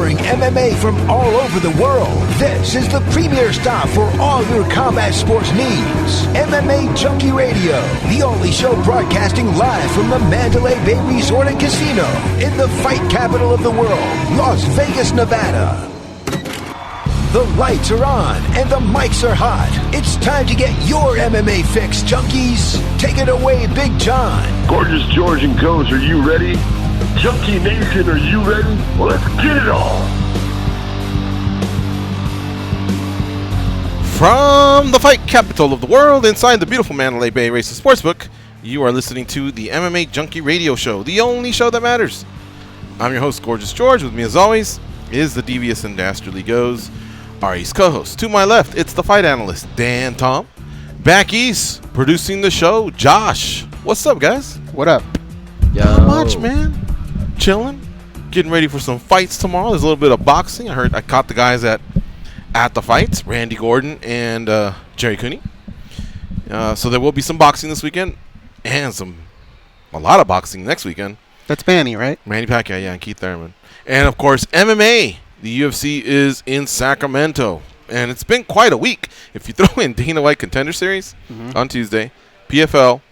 covering MMA from all over the world. This is the premier stop for all your combat sports needs. MMA Junkie Radio, the only show broadcasting live from the Mandalay Bay Resort and Casino in the fight capital of the world, Las Vegas, Nevada. The lights are on and the mics are hot. It's time to get your MMA fix, junkies. Take it away, Big John. Gorgeous George and Goes, are you ready? Junkie Nation, are you ready? Well, let's get it on. From the fight capital of the world, inside the beautiful Mandalay Bay Racing Sportsbook, you are listening to the MMA Junkie Radio Show, the only show that matters. I'm your host, Gorgeous George. With me, as always, is the devious and dastardly Goes, our East co-host. To my left, it's the fight analyst, Dan Tom. Back east, producing the show, Josh. What's up, guys? What up? Yo. Not much, man. Chilling. Getting ready for some fights tomorrow. There's a little bit of boxing. I caught the guys at the fights, Randy Gordon and Jerry Cooney. So there will be some boxing this weekend and a lot of boxing next weekend. That's Manny, right? Manny Pacquiao, yeah, and Keith Thurman. And, of course, MMA. The UFC is in Sacramento, and it's been quite a week. If you throw in Dana White Contender Series on Tuesday, PFL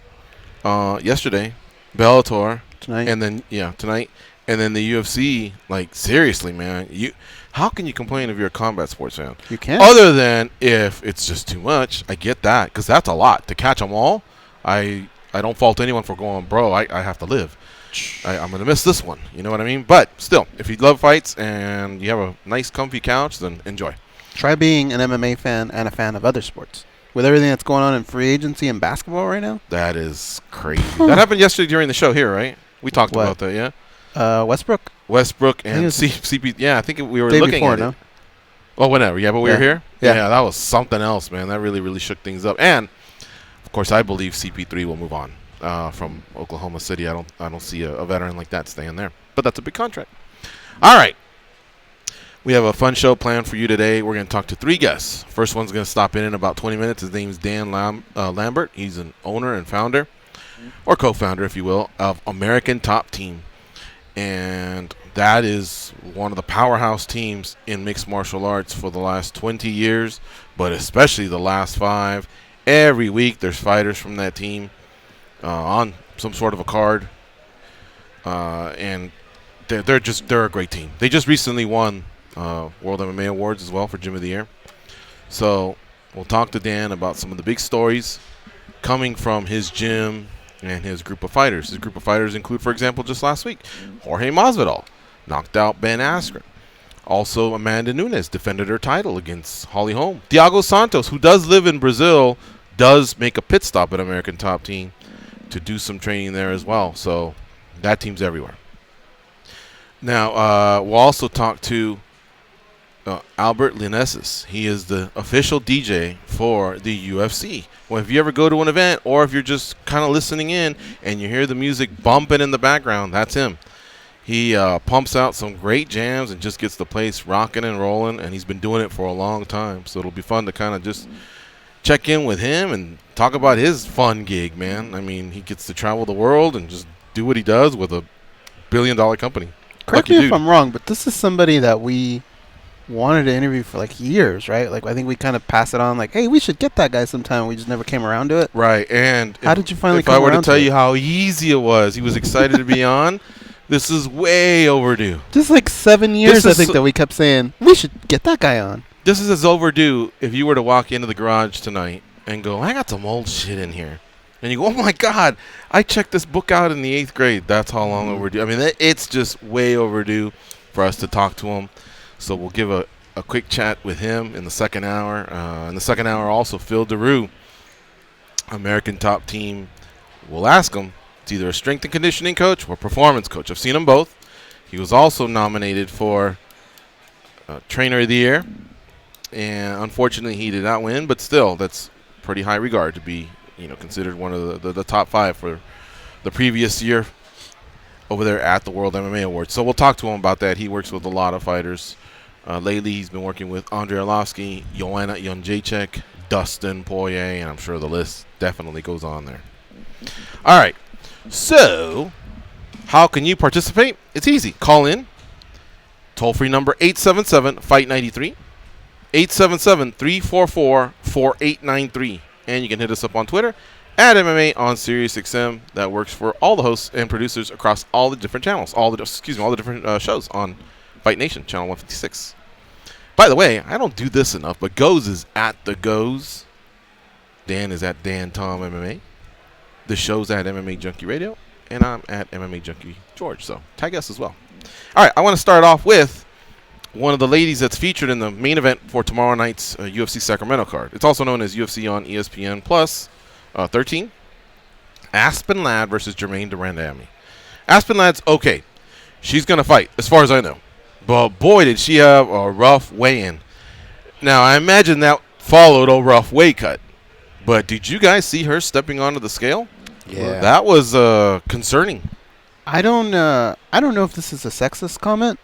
yesterday, Bellator tonight, and then tonight, and then the UFC. Like, seriously, man, how can you complain if you're a combat sports fan? You can't. Other than if it's just too much. I get that, because that's a lot to catch them all. I don't fault anyone for going, bro. I have to live. I'm going to miss this one. You know what I mean? But still, if you love fights and you have a nice, comfy couch, then enjoy. Try being an MMA fan and a fan of other sports. With everything that's going on in free agency and basketball right now? That is crazy. That happened yesterday during the show here, right? We talked about that, yeah? Westbrook? Westbrook and CP. Yeah, I think we were looking at it. Oh, whenever. Yeah, but we were here? Yeah, that was something else, man. That really, really shook things up. And, of course, I believe CP3 will move on. From Oklahoma City. I don't see a veteran like that staying there. But that's a big contract. All right. We have a fun show planned for you today. We're going to talk to 3 guests. First one's going to stop in about 20 minutes. His name's Dan Lambert. He's an owner and founder, or co-founder, if you will, of American Top Team. And that is one of the powerhouse teams in mixed martial arts for the last 20 years, but especially the last 5. Every week there's fighters from that team on some sort of a card, and they're a great team. They just recently won World MMA Awards as well for Gym of the Year. So we'll talk to Dan about some of the big stories coming from his gym and his group of fighters. His group of fighters include, for example, just last week, Jorge Masvidal knocked out Ben Askren. Also, Amanda Nunes defended her title against Holly Holm. Thiago Santos, who does live in Brazil, does make a pit stop at American Top Team to do some training there as well. So that team's everywhere. Now, we'll also talk to Albert Linesis. He is the official DJ for the UFC. Well, if you ever go to an event, or if you're just kind of listening in and you hear the music bumping in the background, that's him. He pumps out some great jams and just gets the place rocking and rolling, and he's been doing it for a long time. So it'll be fun to kind of just check in with him and talk about his fun gig, man. I mean, he gets to travel the world and just do what he does with a billion-dollar company. Correct me if I'm wrong, but this is somebody that we wanted to interview for like years, right? Like, I think we kind of passed it on, like, hey, we should get that guy sometime. We just never came around to it. Right. And how did you finally come around to it? If I were to tell you how easy it was, he was excited to be on. This is way overdue. Just like 7 years, I think, that we kept saying, we should get that guy on. This is as overdue if you were to walk into the garage tonight and go, I got some old shit in here. And you go, oh, my God, I checked this book out in the 8th grade. That's how long overdue. I mean, it's just way overdue for us to talk to him. So we'll give a quick chat with him in the second hour. In the second hour, also, Phil Daru, American Top Team. We'll ask him. It's either a strength and conditioning coach or performance coach. I've seen them both. He was also nominated for Trainer of the Year. And unfortunately, he did not win, but still, that's pretty high regard to be, considered one of the top 5 for the previous year over there at the World MMA Awards. So we'll talk to him about that. He works with a lot of fighters. Lately, he's been working with Andrei Arlovsky, Joanna Jędrzejczyk, Dustin, Poirier, and I'm sure the list definitely goes on there. All right. So, how can you participate? It's easy. Call in Toll-free number 877-FIGHT-93. 877-344-4893. And you can hit us up on Twitter at MMA on SiriusXM. That works for all the hosts and producers across all the different channels, all the different shows on Fight Nation, channel 156. By the way, I don't do this enough, but Goes is at the Goes. Dan is at Dan Tom MMA. The show's at MMA Junkie Radio, and I'm at MMA Junkie George. So tag us as well. All right, I want to start off with one of the ladies that's featured in the main event for tomorrow night's UFC Sacramento card. It's also known as UFC on ESPN Plus 13. Aspen Ladd versus Germaine de Randamie. Aspen Ladd's okay. She's going to fight, as far as I know. But boy, did she have a rough weigh-in. Now, I imagine that followed a rough weight cut. But did you guys see her stepping onto the scale? Yeah. That was concerning. I don't know if this is a sexist comment,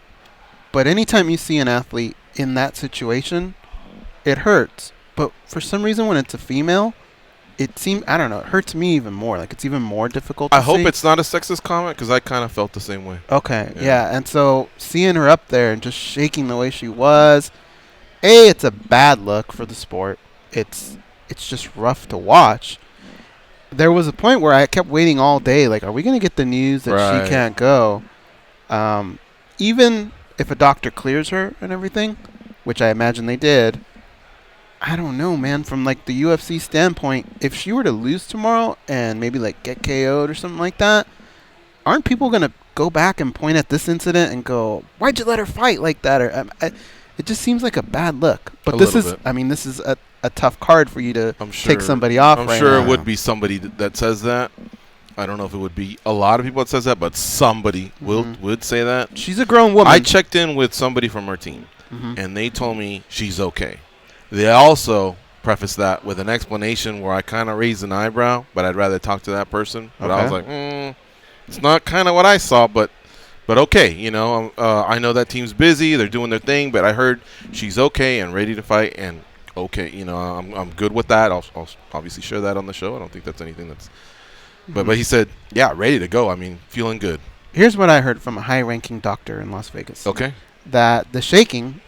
but anytime you see an athlete in that situation, it hurts. But for some reason, when it's a female, it seems, I don't know, it hurts me even more. Like, it's even more difficult to see. I hope it's not a sexist comment, because I kind of felt the same way. Okay, yeah. And so seeing her up there and just shaking the way she was, it's a bad look for the sport. It's just rough to watch. There was a point where I kept waiting all day, like, are we going to get the news that she can't go? Even if a doctor clears her and everything, which I imagine they did, I don't know, man. From, like, the UFC standpoint, if she were to lose tomorrow and maybe, like, get KO'd or something like that, aren't people going to go back and point at this incident and go, why'd you let her fight like that? Or it just seems like a bad look. But this is a tough card for you to take somebody off. I'm sure it would be somebody that says that. I don't know if it would be a lot of people that says that, but somebody would say that. She's a grown woman. I checked in with somebody from her team, and they told me she's okay. They also prefaced that with an explanation where I kind of raised an eyebrow, but I'd rather talk to that person. But I was like, it's not kind of what I saw, but okay, you know. I know that team's busy; they're doing their thing, but I heard she's okay and ready to fight, and okay, you know, I'm good with that. I'll obviously share that on the show. I don't think that's anything that's. But he said, yeah, ready to go. I mean, feeling good. Here's what I heard from a high-ranking doctor in Las Vegas. Okay. That the shaking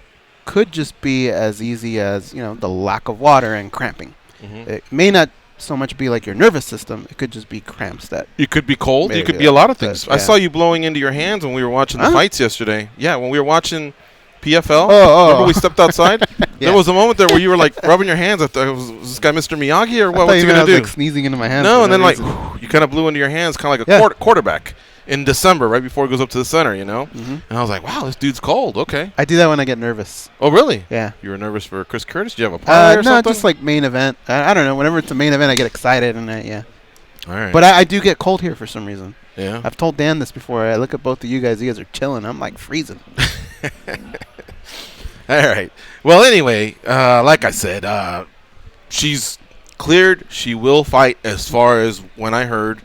could just be as easy as, you know, the lack of water and cramping. It may not so much be like your nervous system. It could just be cramps that. You could be cold. You could be a lot of things. I saw you blowing into your hands when we were watching the fights yesterday. Yeah, when we were watching PFL. Remember we stepped outside? There was a moment there where you were like rubbing your hands. I thought, was this guy Mr. Miyagi or what? What's he going to do? Like sneezing into my hands. No, and then like you kind of blew into your hands kind of like a quarterback in December right before he goes up to the center, you know? And I was like, wow, this dude's cold. Okay. I do that when I get nervous. Oh, really? Yeah. You were nervous for Chris Curtis? Did you have a parlay or something? No, just like main event. I don't know. Whenever it's a main event, I get excited and All right. But I do get cold here for some reason. Yeah. I've told Dan this before. I look at both of you guys. You guys are chilling. I'm like freezing. All right. Well, anyway, like I said, she's cleared. She will fight as far as when I heard.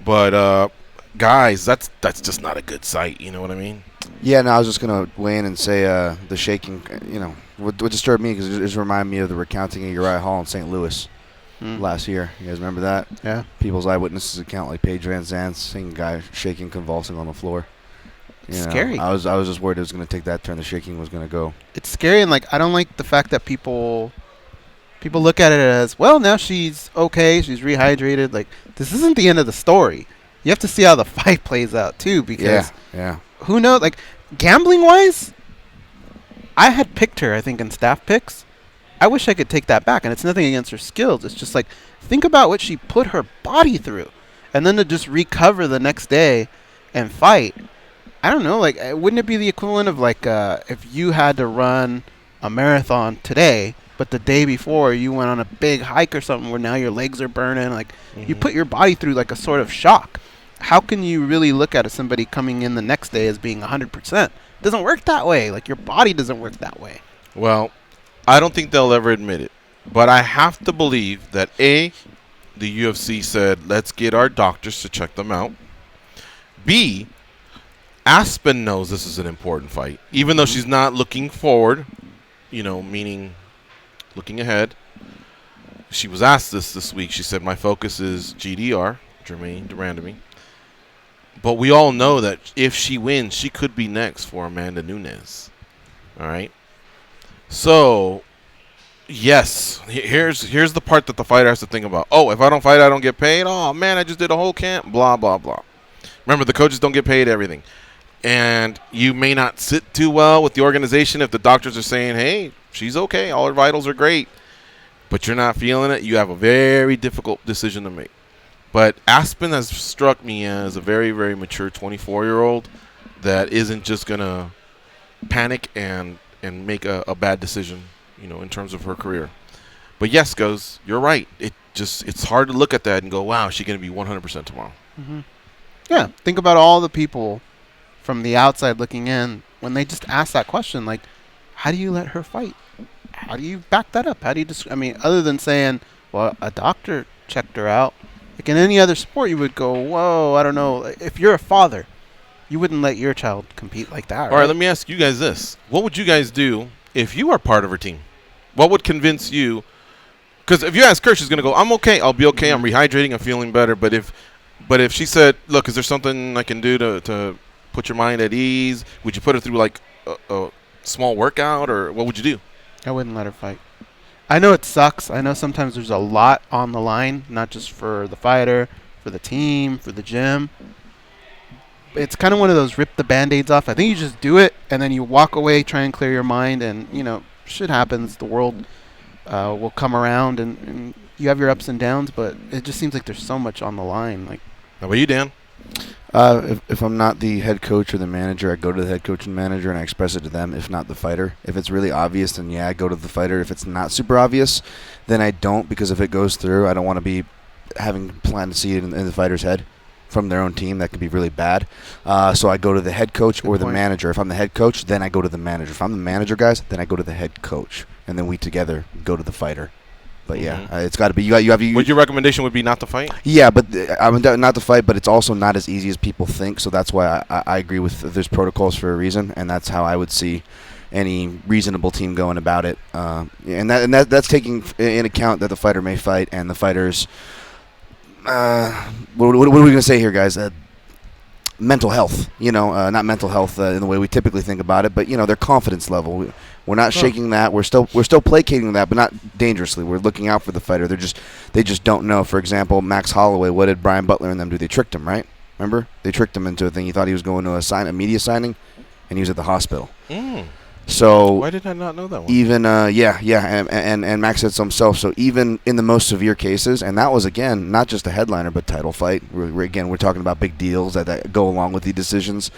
But, guys, that's just not a good sight. You know what I mean? Yeah, no, I was just going to weigh in and say the shaking, you know, would disturb me because it just reminded me of the recounting of Uriah Hall in St. Louis last year. You guys remember that? Yeah. People's eyewitnesses account like Paige Van Zandt seeing a guy shaking, convulsing on the floor. It's scary. I was just worried it was going to take that turn. The shaking was going to go. It's scary, and like I don't like the fact that people look at it as, well, now she's okay, she's rehydrated. Like, this isn't the end of the story. You have to see how the fight plays out too, because who knows? Like, gambling wise, I had picked her, I think, in staff picks. I wish I could take that back, and it's nothing against her skills. It's just like, think about what she put her body through, and then to just recover the next day and fight. I don't know, like, wouldn't it be the equivalent of, like, if you had to run a marathon today, but the day before you went on a big hike or something where now your legs are burning, like, you put your body through, like, a sort of shock. How can you really look at somebody coming in the next day as being 100%? It doesn't work that way. Like, your body doesn't work that way. Well, I don't think they'll ever admit it. But I have to believe that, A, the UFC said, let's get our doctors to check them out. B, Aspen knows this is an important fight. Even though she's not looking forward, you know, meaning looking ahead. She was asked this week. She said, my focus is GDR, Germaine de Randamie. But we all know that if she wins, she could be next for Amanda Nunes. All right? So, yes, here's the part that the fighter has to think about. Oh, if I don't fight, I don't get paid? Oh, man, I just did a whole camp. Blah, blah, blah. Remember, the coaches don't get paid everything. And you may not sit too well with the organization if the doctors are saying, hey, she's okay, all her vitals are great, but you're not feeling it. You have a very difficult decision to make. But Aspen has struck me as a very, very mature 24-year-old that isn't just going to panic and make a bad decision, in terms of her career. But yes, Goes, you're right. It's hard to look at that and go, wow, she's going to be 100% tomorrow. Mm-hmm. Yeah, think about all the people from the outside looking in when they just ask that question, like, how do you let her fight? How do you back that up? How do you other than saying, well, a doctor checked her out. Like in any other sport, you would go, whoa, I don't know. If you're a father, you wouldn't let your child compete like that, right? All right, let me ask you guys this. What would you guys do if you are part of her team? What would convince you? Because if you ask her, she's going to go, I'm okay. I'll be okay. I'm rehydrating. I'm feeling better. But if she said, look, is there something I can do to put your mind at ease? Would you put her through like a small workout, or what would you do? I wouldn't let her fight. I know it sucks. I know sometimes there's a lot on the line, not just for the fighter, for the team, for the gym. It's kind of one of those rip the Band-Aids off. I think you just do it, and then you walk away, try and clear your mind, and, shit happens. The world will come around, and you have your ups and downs, but it just seems like there's so much on the line. Like, how about you, Dan? If I'm not the head coach or the manager, I go to the head coach and manager and I express it to them, if not the fighter. If it's really obvious, then yeah, I go to the fighter. If it's not super obvious, then I don't, because if it goes through, I don't want to be having planned to see it in the fighter's head from their own team. That could be really bad. So I go to the head coach or the manager. If I'm the head coach, then I go to the manager. If I'm the manager, guys, then I go to the head coach. And then we together go to the fighter. But yeah, it's got to be. You have. Would your recommendation would be not to fight? Yeah, but I'm not to fight. But it's also not as easy as people think. So that's why I agree with. There's protocols for a reason, and that's how I would see any reasonable team going about it. And that's taking in account that the fighter may fight and the fighters. What are we going to say here, guys? Mental health. Not mental health in the way we typically think about it, but their confidence level. We're not shaking that. We're still placating that, but not dangerously. We're looking out for the fighter. They just don't know. For example, Max Holloway. What did Brian Butler and them do? They tricked him, right? Remember? They tricked him into a thing. He thought he was going to a media signing, and he was at the hospital. So why did I not know that one? Even and Max said so himself. So even in the most severe cases, and that was again not just a headliner but title fight. We're talking about big deals that go along with the decisions.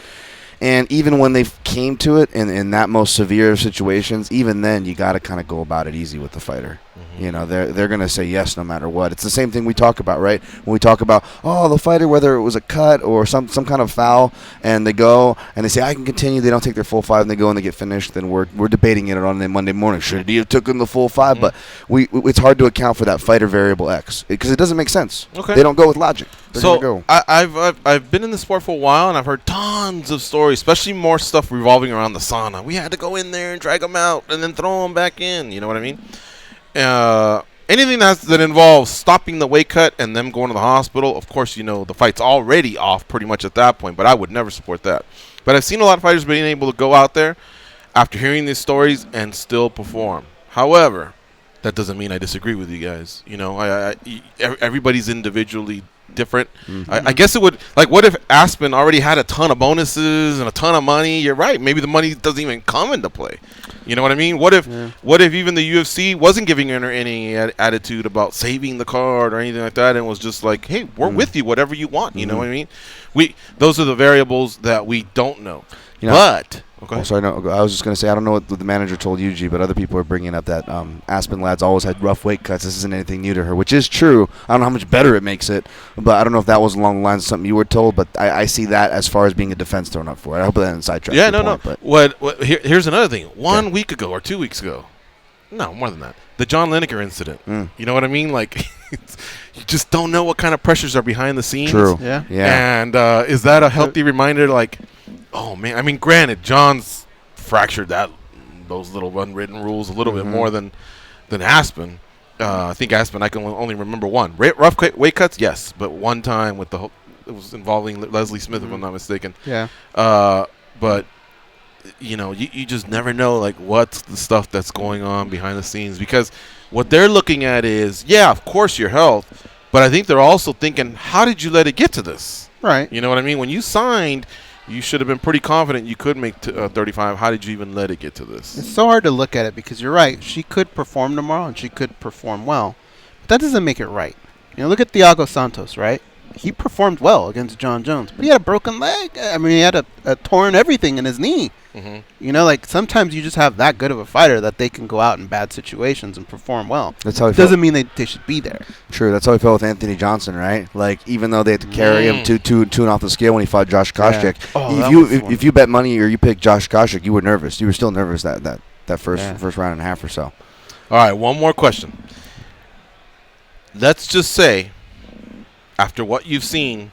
And even when they came to it in that most severe of situations, even then you got to kind of go about it easy with the fighter. They're going to say yes no matter what. It's the same thing we talk about, right? When we talk about, the fighter, whether it was a cut or some kind of foul, and they go and they say, I can continue. They don't take their full 5 and they go and they get finished. Then we're debating it on Monday morning. Should he have taken the full 5? But it's hard to account for that fighter variable X because it doesn't make sense. Okay. They don't go with logic. So I've been in the sport for a while, and I've heard tons of stories, especially more stuff revolving around the sauna. We had to go in there and drag them out and then throw them back in. You know what I mean? Anything that involves stopping the weight cut and them going to the hospital, of course, the fight's already off pretty much at that point, but I would never support that. But I've seen a lot of fighters being able to go out there after hearing these stories and still perform. However, that doesn't mean I disagree with you guys. Everybody's individually different. I guess it would, like, what if Aspen already had a ton of bonuses and a ton of money? You're right. Maybe the money doesn't even come into play. You know what I mean? What if even the UFC wasn't giving her any attitude about saving the card or anything like that, and was just like, hey, we're with you, whatever you want. You know what I mean? Those are the variables that we don't know. But okay. Sorry, no. I was just going to say, I don't know what the manager told you, G, but other people are bringing up that Aspen lads always had rough weight cuts. This isn't anything new to her, which is true. I don't know how much better it makes it, but I don't know if that was along the lines of something you were told, but I see that as far as being a defense thrown up for it. I hope that didn't sidetrack your point. But here's another thing. 1 week ago or 2 weeks ago, no, more than that, the John Lineker incident. You know what I mean? Like, you just don't know what kind of pressures are behind the scenes. True. Yeah. And is that a healthy reminder, like, oh, man. I mean, granted, John's fractured those little unwritten rules a little bit more than Aspen. I think Aspen, I can only remember one. Rough weight cuts, yes, but one time with the it was involving Leslie Smith, if I'm not mistaken. Yeah. But you just never know, like, what's the stuff that's going on behind the scenes, because what they're looking at is, yeah, of course, your health, but I think they're also thinking, how did you let it get to this? Right. You know what I mean? When you signed, you should have been pretty confident you could make 35. How did you even let it get to this? It's so hard to look at it because you're right. She could perform tomorrow and she could perform well. But that doesn't make it right. Look at Thiago Santos, right? He performed well against John Jones, but he had a broken leg. I mean, he had a torn everything in his knee. Mm-hmm. Like sometimes you just have that good of a fighter that they can go out in bad situations and perform well. That's how. Doesn't mean they should be there. True. That's how he felt with Anthony Johnson, right? Like, even though they had to carry him two and off the scale when he fought Josh Koscheck. Yeah. If you bet money or you picked Josh Koscheck, you were nervous. You were still nervous that first round and a half or so. All right, one more question. Let's just say, after what you've seen,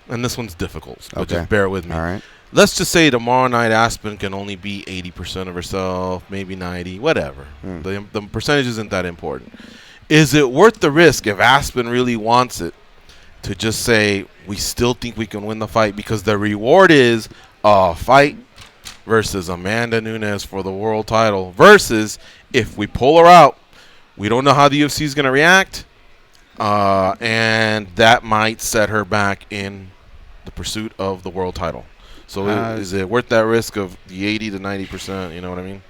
and this one's difficult, but just bear with me. All right. Let's just say tomorrow night Aspen can only be 80% of herself, maybe 90, whatever. The percentage isn't that important. Is it worth the risk, if Aspen really wants it, to just say, we still think we can win the fight, because the reward is a fight versus Amanda Nunes for the world title, versus if we pull her out, we don't know how the UFC is going to react, and that might set her back in the pursuit of the world title. So is it worth that risk of the 80 to 90%? You know what I mean?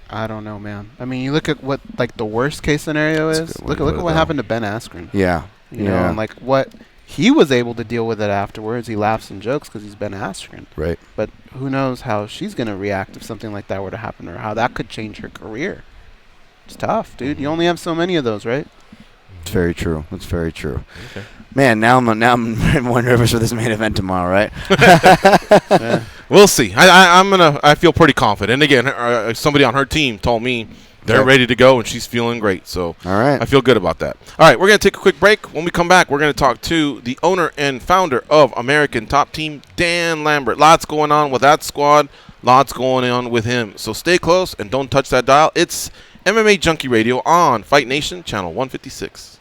I don't know, man. I mean, you look at what the worst case scenario is. Look at what happened to Ben Askren. Yeah. You know, and like what he was able to deal with it afterwards. He laughs and jokes because he's Ben Askren. Right. But who knows how she's going to react if something like that were to happen to her, how that could change her career. It's tough, dude. You only have so many of those, right? It's very true. It's very true. Okay. Man, now I'm more nervous for this main event tomorrow, right? Yeah. We'll see. I feel pretty confident. And again, somebody on her team told me they're ready to go, and she's feeling great. So all right. I feel good about that. All right, we're going to take a quick break. When we come back, we're going to talk to the owner and founder of American Top Team, Dan Lambert. Lots going on with that squad. Lots going on with him. So stay close and don't touch that dial. It's MMA Junkie Radio on Fight Nation, channel 156.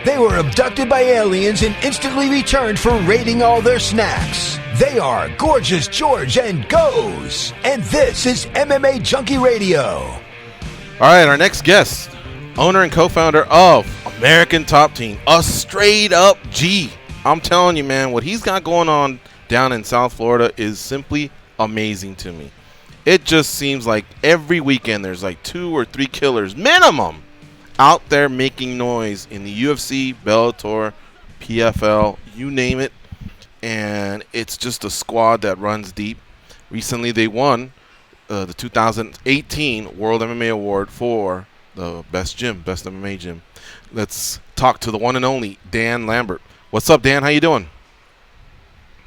They were abducted by aliens and instantly returned for raiding all their snacks. They are Gorgeous George and Goze. And this is MMA Junkie Radio. All right, our next guest, owner and co-founder of American Top Team, a straight-up G. I'm telling you, man, what he's got going on down in South Florida is simply amazing to me. It just seems like every weekend there's like 2 or 3 killers minimum out there making noise in the UFC, Bellator, PFL, you name it. And it's just a squad that runs deep. Recently they won the 2018 World MMA Award for the best MMA gym. Let's talk to the one and only Dan Lambert. What's up, Dan? How you doing?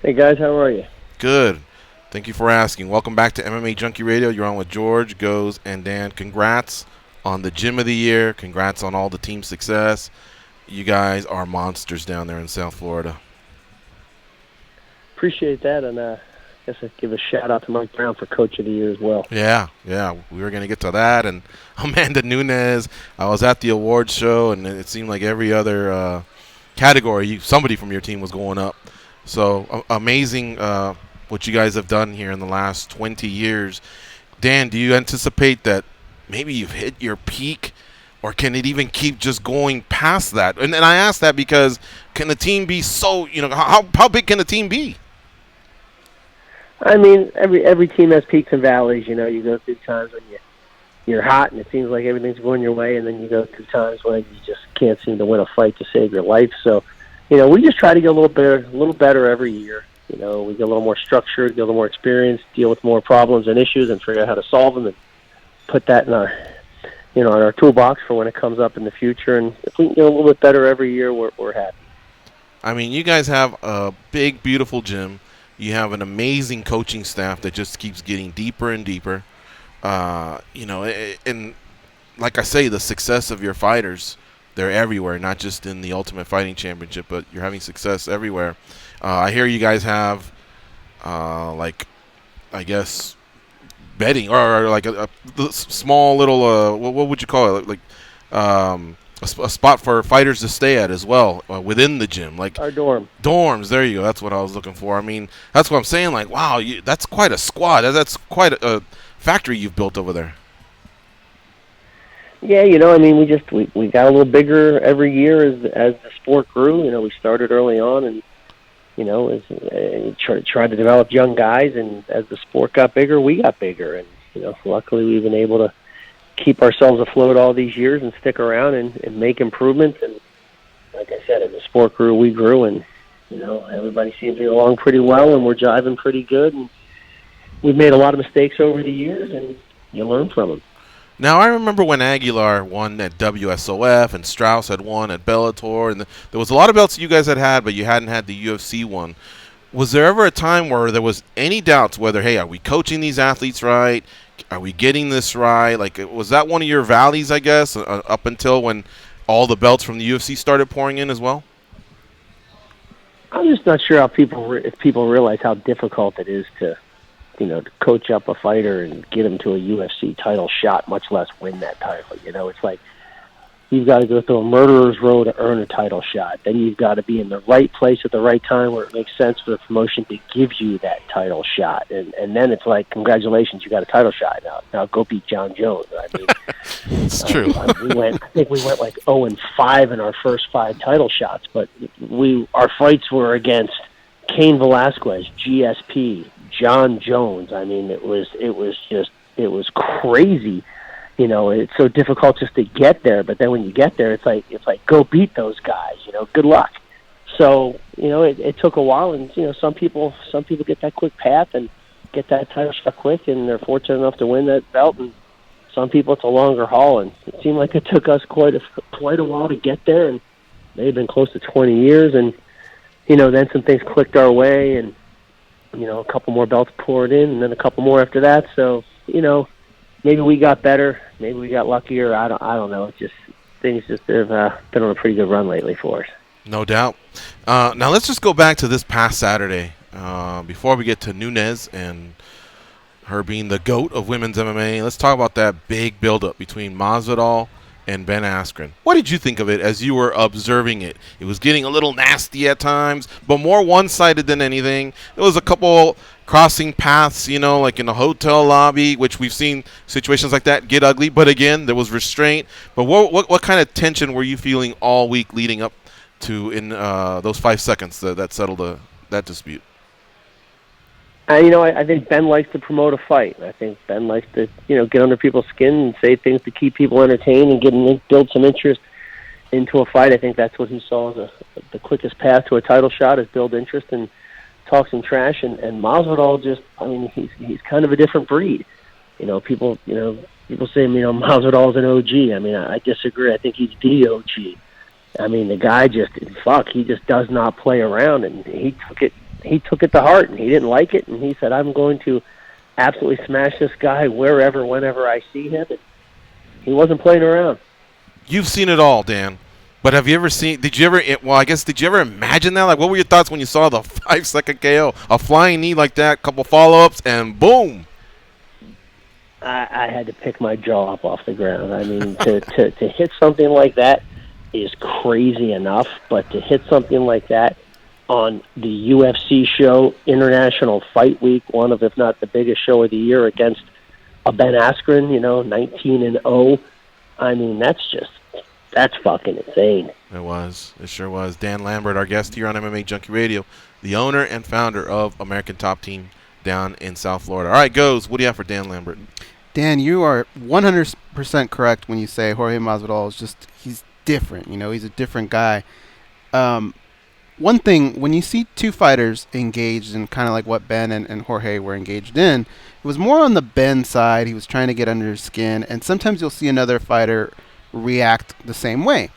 Hey, guys. How are you? Good. Thank you for asking. Welcome back to MMA Junkie Radio. You're on with George, Goze, and Dan. Congrats on the Gym of the Year. Congrats on all the team success. You guys are monsters down there in South Florida. Appreciate that, and I guess I'd give a shout-out to Mike Brown for Coach of the Year as well. Yeah. We were going to get to that. And Amanda Nunes, I was at the awards show, and it seemed like every other category, somebody from your team was going up. So amazing what you guys have done here in the last 20 years. Dan, do you anticipate that maybe you've hit your peak, or can it even keep just going past that? And I ask that because can the team be so, how big can the team be? I mean, every team has peaks and valleys. You go through times when you're hot and it seems like everything's going your way, and then you go through times when you just can't seem to win a fight to save your life. So, we just try to get a little better every year. We get a little more structured, get a little more experience, deal with more problems and issues, and figure out how to solve them and put that in our toolbox for when it comes up in the future. And if we can get a little bit better every year, we're happy. I mean, you guys have a big, beautiful gym. You have an amazing coaching staff that just keeps getting deeper and deeper. And like I say, the success of your fighters, they're everywhere, not just in the Ultimate Fighting Championship, but you're having success everywhere. I hear you guys have, betting or like a small little, what would you call it? Like a spot for fighters to stay at as well within the gym, like our dorms. There you go. That's what I was looking for. I mean, that's what I'm saying. Like, wow, that's quite a squad. That's quite a factory you've built over there. Yeah, we got a little bigger every year as the sport grew. We started early on, and tried to develop young guys, and as the sport got bigger, we got bigger, and luckily we've been able to keep ourselves afloat all these years and stick around and make improvements. And like I said, as the sport grew, we grew, and everybody seems to get along pretty well, and we're jiving pretty good. And we've made a lot of mistakes over the years, and you learn from them. Now, I remember when Aguilar won at WSOF and Strauss had won at Bellator, and there was a lot of belts you guys had, but you hadn't had the UFC one. Was there ever a time where there was any doubts whether, hey, are we coaching these athletes right? Are we getting this right? Like, was that one of your valleys, I guess, up until when all the belts from the UFC started pouring in as well? I'm just not sure if people realize how difficult it is to coach up a fighter and get him to a UFC title shot, much less win that title. It's like you've got to go through a murderer's row to earn a title shot. Then you've got to be in the right place at the right time where it makes sense for the promotion to give you that title shot. And then it's like, congratulations, you got a title shot now. Now go beat John Jones. I mean, it's true. I think we went like 0-5 in our first 5 title shots, but our fights were against Cain Velasquez, GSP, John Jones. I mean, it was crazy. It's so difficult just to get there, but then when you get there, it's like go beat those guys. Good luck. So it took a while, and some people get that quick path and get that title shot quick, and they're fortunate enough to win that belt. And some people it's a longer haul, and it seemed like it took us quite a while to get there, and they've been close to 20 years, and then some things clicked our way, and a couple more belts poured in, and then a couple more after that. So, maybe we got better, maybe we got luckier. I don't know. It's just things have been on a pretty good run lately for us. No doubt. Now let's just go back to this past Saturday before we get to Nunes and her being the GOAT of women's MMA. Let's talk about that big build-up between Masvidal and Ben Askren. What did you think of it as you were observing it? It was getting a little nasty at times, but more one-sided than anything. There was a couple crossing paths, like in the hotel lobby, which we've seen situations like that get ugly. But again, there was restraint. But what kind of tension were you feeling all week leading up to in those 5 seconds that settled that dispute? I think Ben likes to promote a fight. I think Ben likes to, get under people's skin and say things to keep people entertained and build some interest into a fight. I think that's what he saw as the quickest path to a title shot, is build interest and talk some trash. And Masvidal he's kind of a different breed. People say, Masvidal's an OG. I disagree. I think he's the OG. The guy he just does not play around, and he took it to heart, and he didn't like it, and he said, I'm going to absolutely smash this guy wherever, whenever I see him. And he wasn't playing around. You've seen it all, Dan. But did you ever imagine that? Like, what were your thoughts when you saw the 5-second KO? A flying knee like that, couple follow-ups, and boom. I had to pick my jaw up off the ground. To hit something like that is crazy enough, but to hit something like that on the UFC show, International Fight Week, one of, if not the biggest show of the year, against a Ben Askren, 19-0. That's fucking insane. It sure was. Dan Lambert, our guest here on MMA Junkie Radio, the owner and founder of American Top Team down in South Florida. All right, Goes, what do you have for Dan Lambert? Dan, you are 100% correct when you say Jorge Masvidal he's different. He's a different guy. One thing, when you see two fighters engaged in kind of like what Ben and Jorge were engaged in, it was more on the Ben side. He was trying to get under his skin, and sometimes you'll see another fighter react the same way.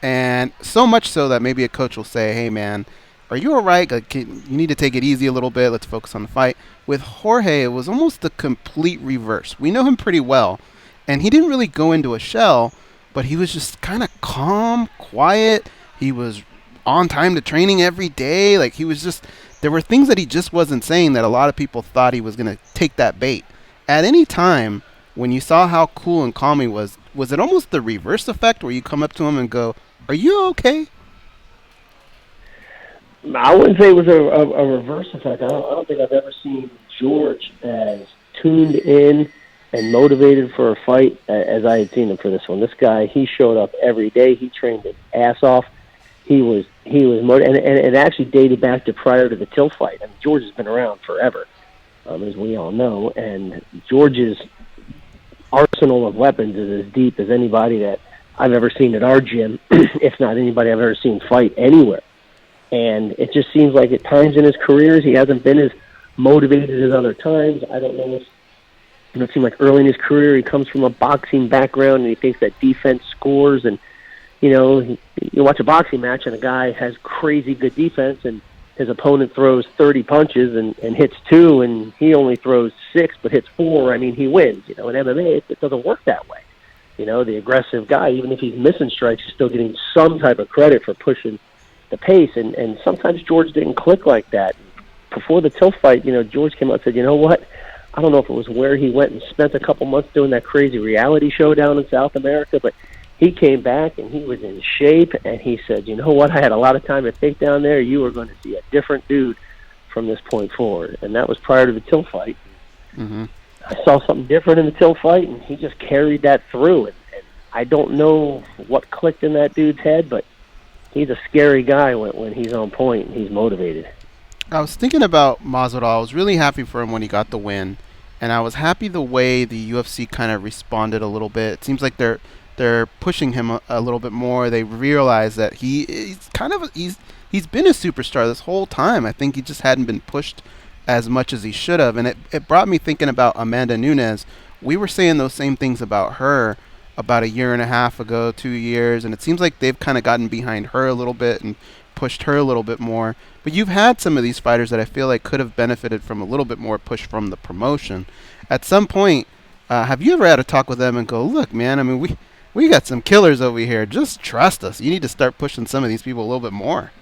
And so much so that maybe a coach will say, hey, man, are you all right? You need to take it easy a little bit. Let's focus on the fight. With Jorge, it was almost the complete reverse. We know him pretty well, and he didn't really go into a shell, but he was just kind of calm, quiet. He was on time to training every day. There were things that he just wasn't saying that a lot of people thought he was going to take that bait. At any time, when you saw how cool and calm he was it almost the reverse effect where you come up to him and go, are you okay? I wouldn't say it was a reverse effect. I don't think I've ever seen George as tuned in and motivated for a fight as I had seen him for this one. This guy, he showed up every day. He trained his ass off. He was and it actually dated back to prior to the Till fight. George has been around forever, as we all know, and George's arsenal of weapons is as deep as anybody that I've ever seen at our gym, if not anybody I've ever seen fight anywhere. And it just seems like at times in his careers he hasn't been as motivated as other times. I don't know if it seemed like early in his career he comes from a boxing background and he thinks that defense scores, and you watch a boxing match and a guy has crazy good defense and his opponent throws 30 punches and hits 2 and he only throws 6 but hits 4, he wins. In MMA, it doesn't work that way. The aggressive guy, even if he's missing strikes, is still getting some type of credit for pushing the pace. And sometimes George didn't click like that. Before the Till fight, George came out and said, you know what? I don't know if it was where he went and spent a couple months doing that crazy reality show down in South America, but he came back and he was in shape, and he said, you know what, I had a lot of time to think down there. You are going to see a different dude from this point forward. And that was prior to the Till fight. Mm-hmm. I saw something different in the Till fight, and he just carried that through. And I don't know what clicked in that dude's head, but he's a scary guy when he's on point and he's motivated. I was thinking about Masvidal. I was really happy for him when he got the win, and I was happy the way the UFC kind of responded a little bit. It seems like they're pushing him a little bit more. They realize that he's been a superstar this whole time. I think he just hadn't been pushed as much as he should have. And it brought me thinking about Amanda Nunes. We were saying those same things about her about a year and a half ago, 2 years, and it seems like they've kind of gotten behind her a little bit and pushed her a little bit more. But you've had some of these fighters that I feel like could have benefited from a little bit more push from the promotion. At some point, have you ever had a talk with them and go, look, man, we got some killers over here. Just trust us. You need to start pushing some of these people a little bit more.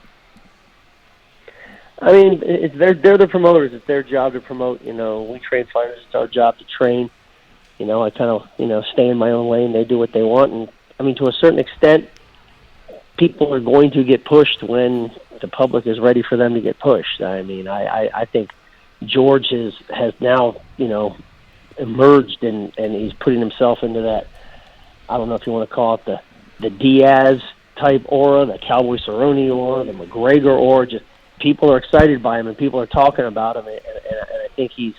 They're the promoters. It's their job to promote. We train fighters. It's our job to train. I kind of, stay in my own lane. They do what they want. And I mean, to a certain extent, people are going to get pushed when the public is ready for them to get pushed. I mean, I think George has now, emerged and he's putting himself into that, I don't know if you want to call it the Diaz type aura, the Cowboy Cerrone aura, the McGregor aura. Just people are excited by him and people are talking about him, and I think he's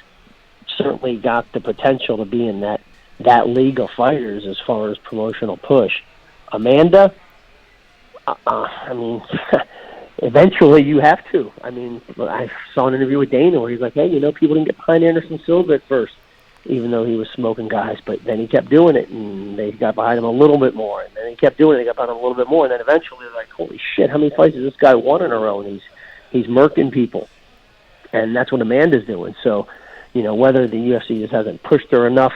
certainly got the potential to be in that league of fighters as far as promotional push. Amanda, I mean, eventually you have to. I mean, I saw an interview with Dana where he's like, hey, people didn't get behind Anderson Silva at first, even though he was smoking guys, but then he kept doing it, and they got behind him a little bit more, and then he kept doing it, they got behind him a little bit more, and then eventually they're like, holy shit, how many fights has this guy won in a row? And he's murking people, and that's what Amanda's doing. So, whether the UFC just hasn't pushed her enough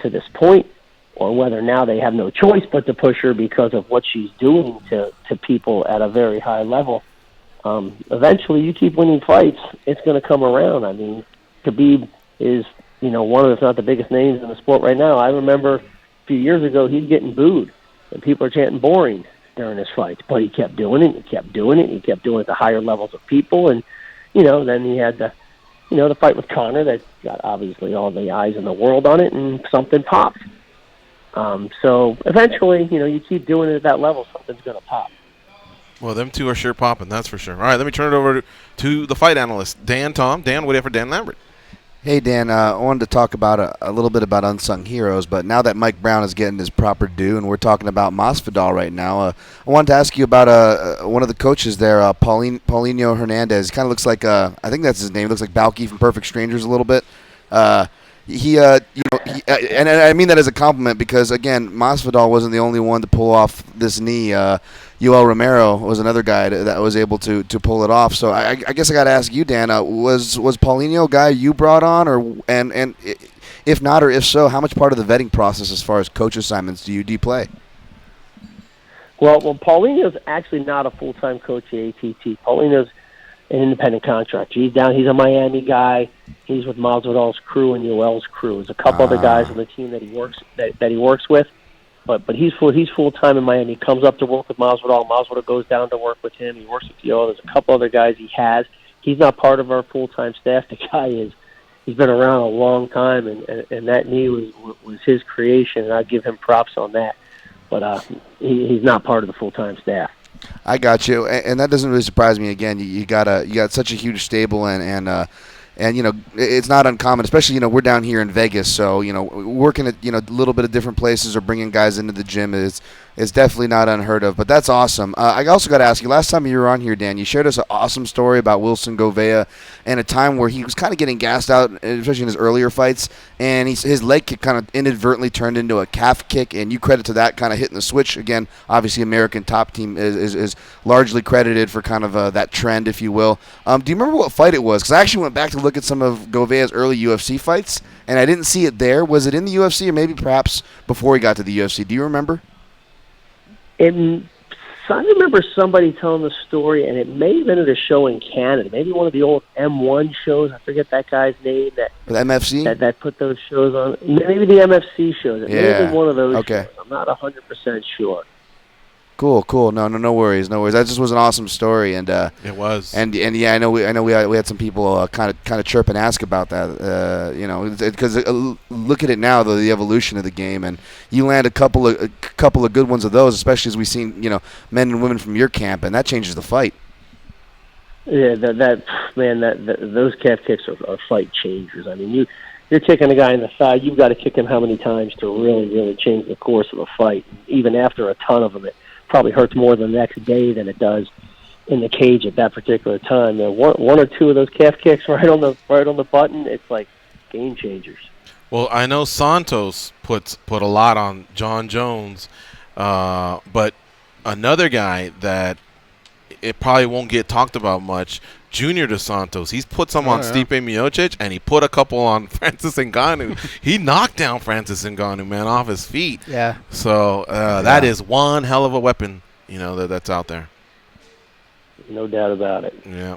to this point, or whether now they have no choice but to push her because of what she's doing to people at a very high level, eventually you keep winning fights, it's going to come around. I mean, Khabib is, one of, if not the biggest names in the sport right now. I remember a few years ago he's getting booed, and people are chanting boring during his fights, but he kept doing it, he kept doing it, he kept doing it at the higher levels of people, and, then he had the fight with Conor that got obviously all the eyes in the world on it, and something popped. So eventually, you keep doing it at that level, something's going to pop. Well, them two are sure popping, that's for sure. All right, let me turn it over to the fight analyst, Dan. Dan, wait for Dan Lambert. Hey, Dan, I wanted to talk about a little bit about unsung heroes, but now that Mike Brown is getting his proper due, and we're talking about Masvidal right now, I wanted to ask you about one of the coaches there, Paulinho Hernandez. Kind of looks like, I think that's his name, looks like Balky from Perfect Strangers a little bit. And I mean that as a compliment because, again, Masvidal wasn't the only one to pull off this knee. Yoel Romero was another guy that was able to pull it off. So I guess I got to ask you, Dan, was Paulinho a guy you brought on, and if not, or if so, how much part of the vetting process as far as coach assignments do you play? Well, Paulinho's actually not a full-time coach at ATT. Paulinho's an independent contractor. He's a Miami guy. He's with Masvidal's crew and Yoel's crew. There's a couple other guys on the team that he works with, but he's full-time in Miami. He comes up to work with Masvidal. Masvidal goes down to work with him. He works with Yoel. There's a couple other guys he has. He's not part of our full-time staff. The guy he's been around a long time, and that knee was his creation, and I give him props on that. But he's not part of the full-time staff. I got you, and that doesn't really surprise me. Again, you got such a huge stable, and it's not uncommon, especially we're down here in Vegas, so working at a little bit of different places or bringing guys into the gym is definitely not unheard of. But that's awesome. I also got to ask you, last time you were on here, Dan, you shared us an awesome story about Wilson Govea and a time where he was kind of getting gassed out, especially in his earlier fights, and his leg kick kind of inadvertently turned into a calf kick, and you credit to that kind of hitting the switch. Again, obviously American Top Team is largely credited for kind of that trend, if you will. Do you remember what fight it was? Because I actually went back to look at some of Govea's early UFC fights, and I didn't see it there. Was it in the UFC or maybe perhaps before he got to the UFC? Do you remember? I remember somebody telling the story, and it may have been at a show in Canada, maybe one of the old M1 shows. I forget that guy's name. That MFC? That put those shows on. Maybe the MFC shows. It may have been one of those shows. I'm not 100% sure. Cool. No worries. That just was an awesome story, and it was. And yeah, I know we had some people kind of chirp and ask about that, because look at it now, though, the evolution of the game, and you land a couple of good ones of those, especially as we've seen men and women from your camp, and that changes the fight. Yeah, those calf kicks are fight changers. I mean, you're kicking a guy in the thigh, you've got to kick him how many times to really change the course of a fight. Even after a ton of them, it probably hurts more the next day than it does in the cage at that particular time. One or two of those calf kicks right on the button, it's like game changers. Well, I know Santos put a lot on John Jones, but another guy that it probably won't get talked about much, Junior Dos Santos. He's put some on Stipe Miocic, and he put a couple on Francis Ngannou. He knocked down Francis Ngannou, man, off his feet. Yeah. So that is one hell of a weapon, that's out there. No doubt about it. Yeah.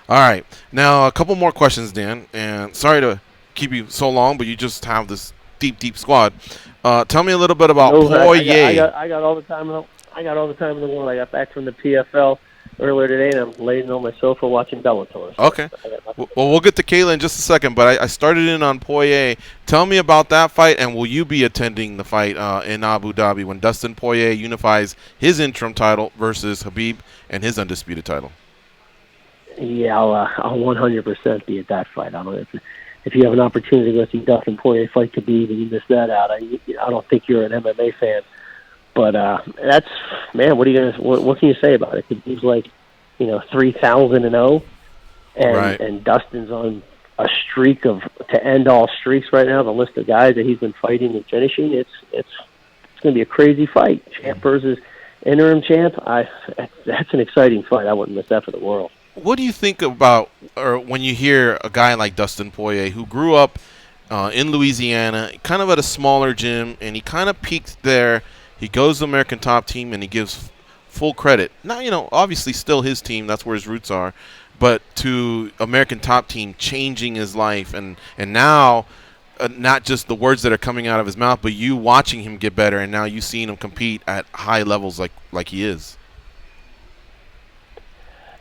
All right. Now, a couple more questions, Dan. And sorry to keep you so long, but you just have this deep squad. Tell me a little bit about Poirier. I got all the time. I got all the time in the world. I got back from the PFL earlier today, and I'm laying on my sofa watching Bellator. So okay. Well, we'll get to Kayla in just a second, but I started in on Poirier. Tell me about that fight, and will you be attending the fight in Abu Dhabi when Dustin Poirier unifies his interim title versus Khabib and his undisputed title? Yeah, I'll 100% be at that fight. I don't know if you have an opportunity to go see Dustin Poirier fight Khabib and you miss that out. I don't think you're an MMA fan. But that's, man, what can you say about it? Khabib's like, 3,000-0, and Dustin's on a streak to end all streaks right now. The list of guys that he's been fighting and finishing, it's going to be a crazy fight. Champ versus interim champ. That's an exciting fight. I wouldn't miss that for the world. What do you think about, or when you hear a guy like Dustin Poirier, who grew up in Louisiana, kind of at a smaller gym, and he kind of peaked there. He goes to the American Top Team, and he gives full credit. Now, obviously still his team. That's where his roots are. But to American Top Team changing his life, and now not just the words that are coming out of his mouth, but you watching him get better, and now you seeing him compete at high levels like he is.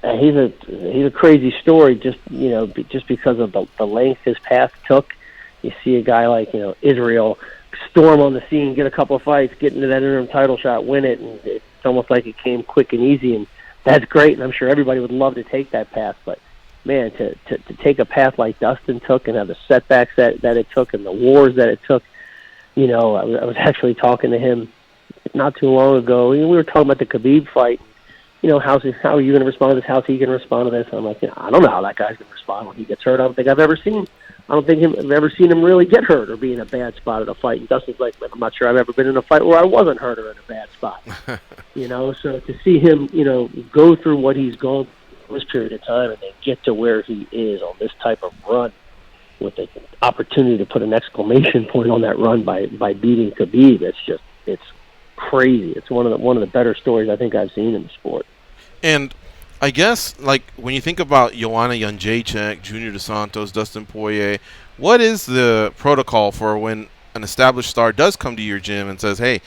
He's a crazy story, just because of the length his path took. You see a guy like Israel storm on the scene, get a couple of fights, get into that interim title shot, win it, and it's almost like it came quick and easy, and that's great. And I'm sure everybody would love to take that path, but man, to take a path like Dustin took and have the setbacks that it took and the wars that it took. I was actually talking to him not too long ago. We were talking about the Khabib fight. How are you going to respond to this? How's he going to respond to this? And I'm like, I don't know how that guy's going to respond when he gets hurt. I don't think I've ever seen him really get hurt or be in a bad spot at a fight. And Dustin's like, I'm not sure I've ever been in a fight where I wasn't hurt or in a bad spot. So to see him, go through what he's gone through this period of time and then get to where he is on this type of run with the opportunity to put an exclamation point on that run by beating Khabib, it's crazy. It's one of the better stories I think I've seen in the sport. And I guess, like, when you think about Joanna Jędrzejczyk, Junior Dos Santos, Dustin Poirier, what is the protocol for when an established star does come to your gym and says, hey,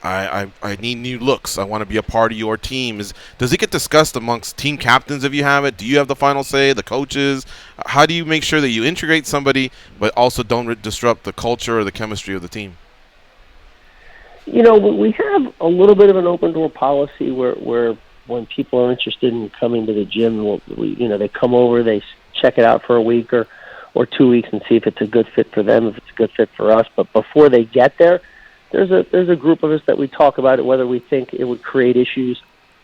I need new looks, I want to be a part of your team? Does it get discussed amongst team captains if you have it? Do you have the final say, the coaches? How do you make sure that you integrate somebody but also don't disrupt the culture or the chemistry of the team? We have a little bit of an open door policy where when people are interested in coming to the gym, they come over, they check it out for a week or 2 weeks and see if it's a good fit for them, if it's a good fit for us. But before they get there, there's a group of us that we talk about it, whether we think it would create issues.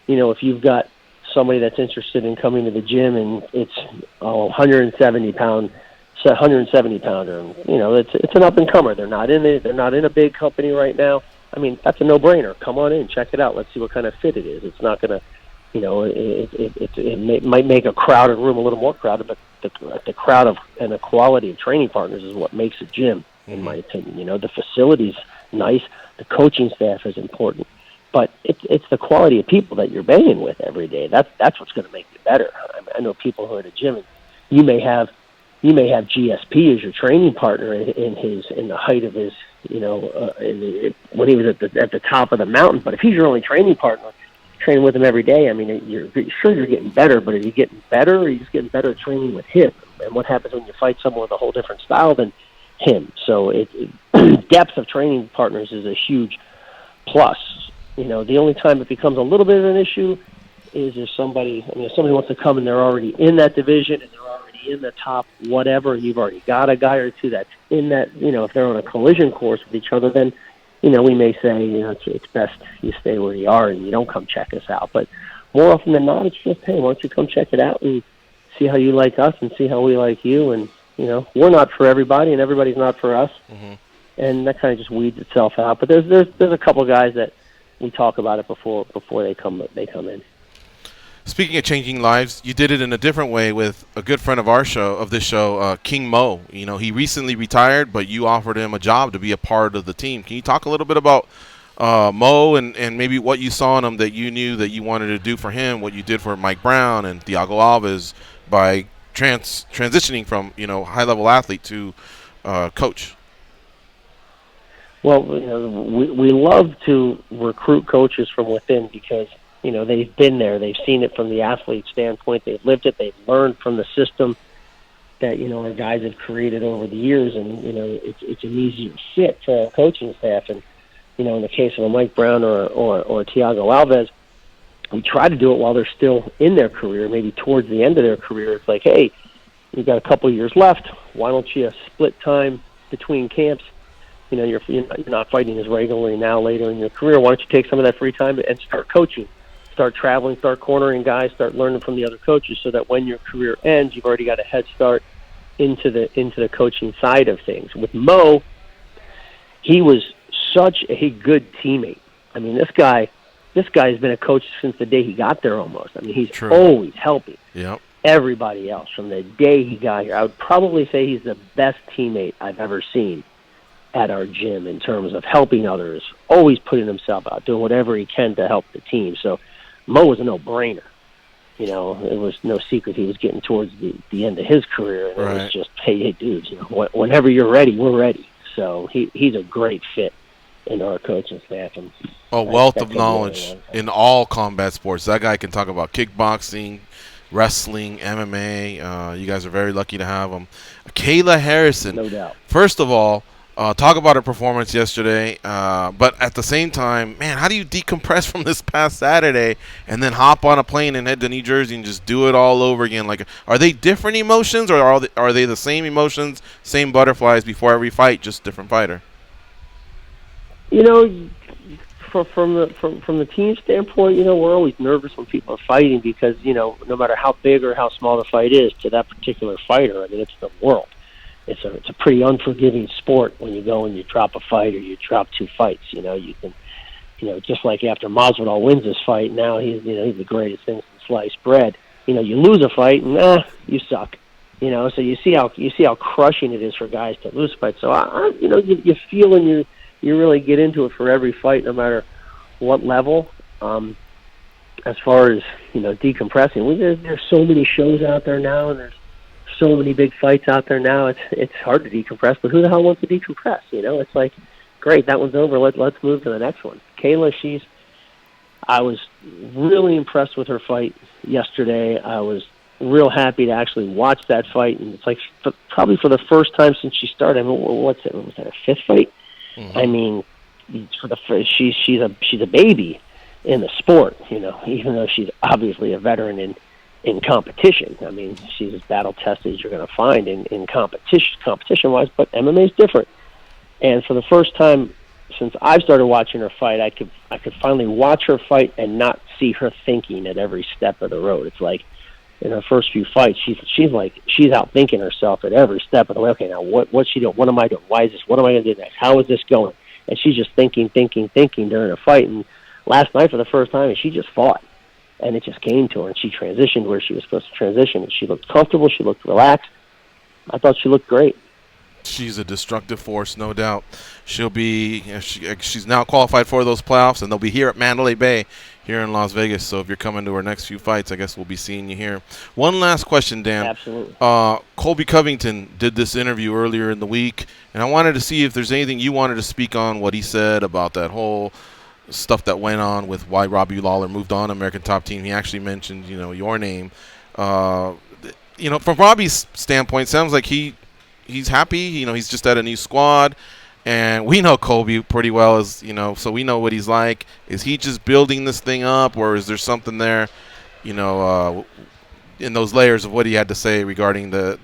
If you've got somebody that's interested in coming to the gym and it's 170 pounder, it's an up and comer. They're not in a big company right now. I mean, that's a no-brainer. Come on in, check it out. Let's see what kind of fit it is. It's not going to, it might make a crowded room a little more crowded, but the crowd and the quality of training partners is what makes a gym, in my opinion. The facility's nice, the coaching staff is important, but it's the quality of people that you're banging with every day. That's what's going to make you better. I know people who are at a gym, and you may have GSP as your training partner in the height of his, when he was at the top of the mountain. But if he's your only training partner, training with him every day, I mean, you're getting better. But are you getting better, or are you just getting better at training with him? And what happens when you fight someone with a whole different style than him? So depth of training partners is a huge plus. The only time it becomes a little bit of an issue is if somebody wants to come and they're already in that division and they're already in the top whatever, and you've already got a guy or two that's in that, if they're on a collision course with each other, then, we may say, it's best you stay where you are and you don't come check us out. But more often than not, it's just, hey, why don't you come check it out and see how you like us and see how we like you. And, we're not for everybody and everybody's not for us. Mm-hmm. And that kind of just weeds itself out. But there's a couple guys that we talk about it before they come in. Speaking of changing lives, you did it in a different way with a good friend of this show, King Mo. He recently retired, but you offered him a job to be a part of the team. Can you talk a little bit about Mo and maybe what you saw in him that you knew that you wanted to do for him, what you did for Mike Brown and Thiago Alves by transitioning from, high-level athlete to coach? Well, we love to recruit coaches from within because, they've been there. They've seen it from the athlete standpoint. They've lived it. They've learned from the system that, our guys have created over the years. And, it's an easier fit for our coaching staff. And, in the case of a Mike Brown or Thiago Alves, we try to do it while they're still in their career, maybe towards the end of their career. It's like, hey, you've got a couple of years left. Why don't you split time between camps? You're not fighting as regularly now later in your career. Why don't you take some of that free time and start coaching, start traveling, start cornering guys, start learning from the other coaches, so that when your career ends, you've already got a head start into the coaching side of things. With Mo, he was such a good teammate. I mean, this guy's been a coach since the day he got there almost. I mean, he's always helping everybody else from the day he got here. I would probably say he's the best teammate I've ever seen at our gym in terms of helping others, always putting himself out, doing whatever he can to help the team. So Mo was a no-brainer. It was no secret he was getting towards the end of his career, and it was just, hey, dudes, whenever you're ready, we're ready. So he's a great fit into our coaching staff. And a wealth of knowledge in all combat sports. That guy can talk about kickboxing, wrestling, MMA. You guys are very lucky to have him. Kayla Harrison. No doubt. First of all, talk about her performance yesterday, but at the same time, man, how do you decompress from this past Saturday and then hop on a plane and head to New Jersey and just do it all over again? Like, are they different emotions, or are they the same emotions, same butterflies before every fight, just different fighter? From the team standpoint, we're always nervous when people are fighting because, no matter how big or how small the fight is to that particular fighter, I mean, it's the world. It's a pretty unforgiving sport when you go and you drop a fight or you drop two fights. You can, just like after Masvidal wins this fight, now he's the greatest thing since sliced bread. You lose a fight, and you suck. So you see how crushing it is for guys to lose fights. So you feel and you really get into it for every fight, no matter what level. As far as decompressing, there's so many shows out there now, and there's so many big fights out there now. It's hard to decompress, but who the hell wants to decompress? It's like, great, that one's over. Let's move to the next one. Kayla, I was really impressed with her fight yesterday. I was real happy to actually watch that fight, and it's like probably for the first time since she started. I mean, was that her fifth fight? Mm-hmm. I mean, for the first, she's a baby in the sport. Even though she's obviously a veteran in competition. I mean, she's as battle tested as you're going to find in competition wise, but MMA is different. And for the first time since I've started watching her fight, I could finally watch her fight and not see her thinking at every step of the road. It's like in her first few fights, she's out thinking herself at every step of the way. Okay, now what's she doing? What am I doing? Why is this? What am I going to do next? How is this going? And she's just thinking during a fight. And last night, for the first time, she just fought. And it just came to her, and she transitioned where she was supposed to transition. And she looked comfortable. She looked relaxed. I thought she looked great. She's a destructive force, no doubt. She'll be. She's now qualified for those playoffs, and they'll be here at Mandalay Bay, here in Las Vegas. So if you're coming to her next few fights, I guess we'll be seeing you here. One last question, Dan. Absolutely. Colby Covington did this interview earlier in the week, and I wanted to see if there's anything you wanted to speak on what he said about that whole stuff that went on with why Robbie Lawler moved on American Top Team. He actually mentioned, your name. From Robbie's standpoint, sounds like he's happy. He's just at a new squad, and we know Colby pretty well, so we know what he's like. Is he just building this thing up, or is there something there, in those layers of what he had to say regarding the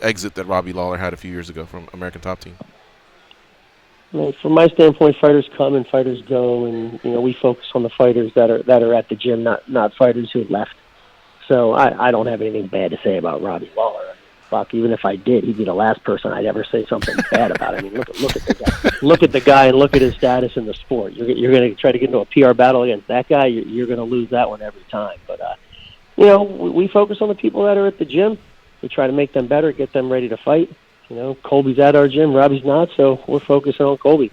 exit that Robbie Lawler had a few years ago from American Top Team? Well, from my standpoint, fighters come and fighters go, and we focus on the fighters that are at the gym, not fighters who have left. So I don't have anything bad to say about Robbie Lawler. Fuck, even if I did, he'd be the last person I'd ever say something bad about. I mean, look at the guy. Look at the guy and look at his status in the sport. You're going to try to get into a PR battle against that guy. You're going to lose that one every time. But we focus on the people that are at the gym. We try to make them better, get them ready to fight. Colby's at our gym, Robbie's not, so we're focusing on Colby.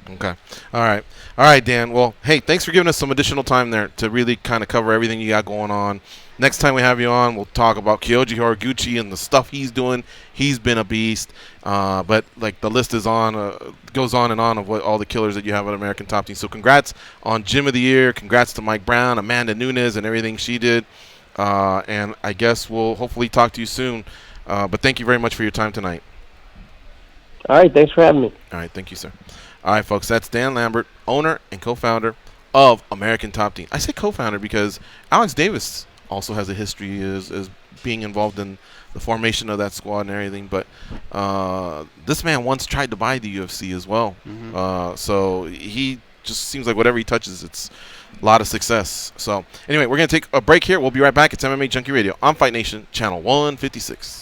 Okay. All right, Dan. Well, hey, thanks for giving us some additional time there to really kind of cover everything you got going on. Next time we have you on, we'll talk about Kyoji Horiguchi and the stuff he's doing. He's been a beast. But like the list is goes on and on of all the killers that you have at American Top Team. So congrats on Gym of the Year. Congrats to Mike Brown, Amanda Nunes, and everything she did. And I guess we'll hopefully talk to you soon. But thank you very much for your time tonight. All right, thanks for having me. All right, thank you, sir. All right, folks, that's Dan Lambert, owner and co-founder of American Top Team. I say co-founder because Alex Davis also has a history as being involved in the formation of that squad and everything. But this man once tried to buy the UFC as well. Mm-hmm. So he just seems like whatever he touches, it's a lot of success. So anyway, we're going to take a break here. We'll be right back. It's MMA Junkie Radio on Fight Nation, channel 156.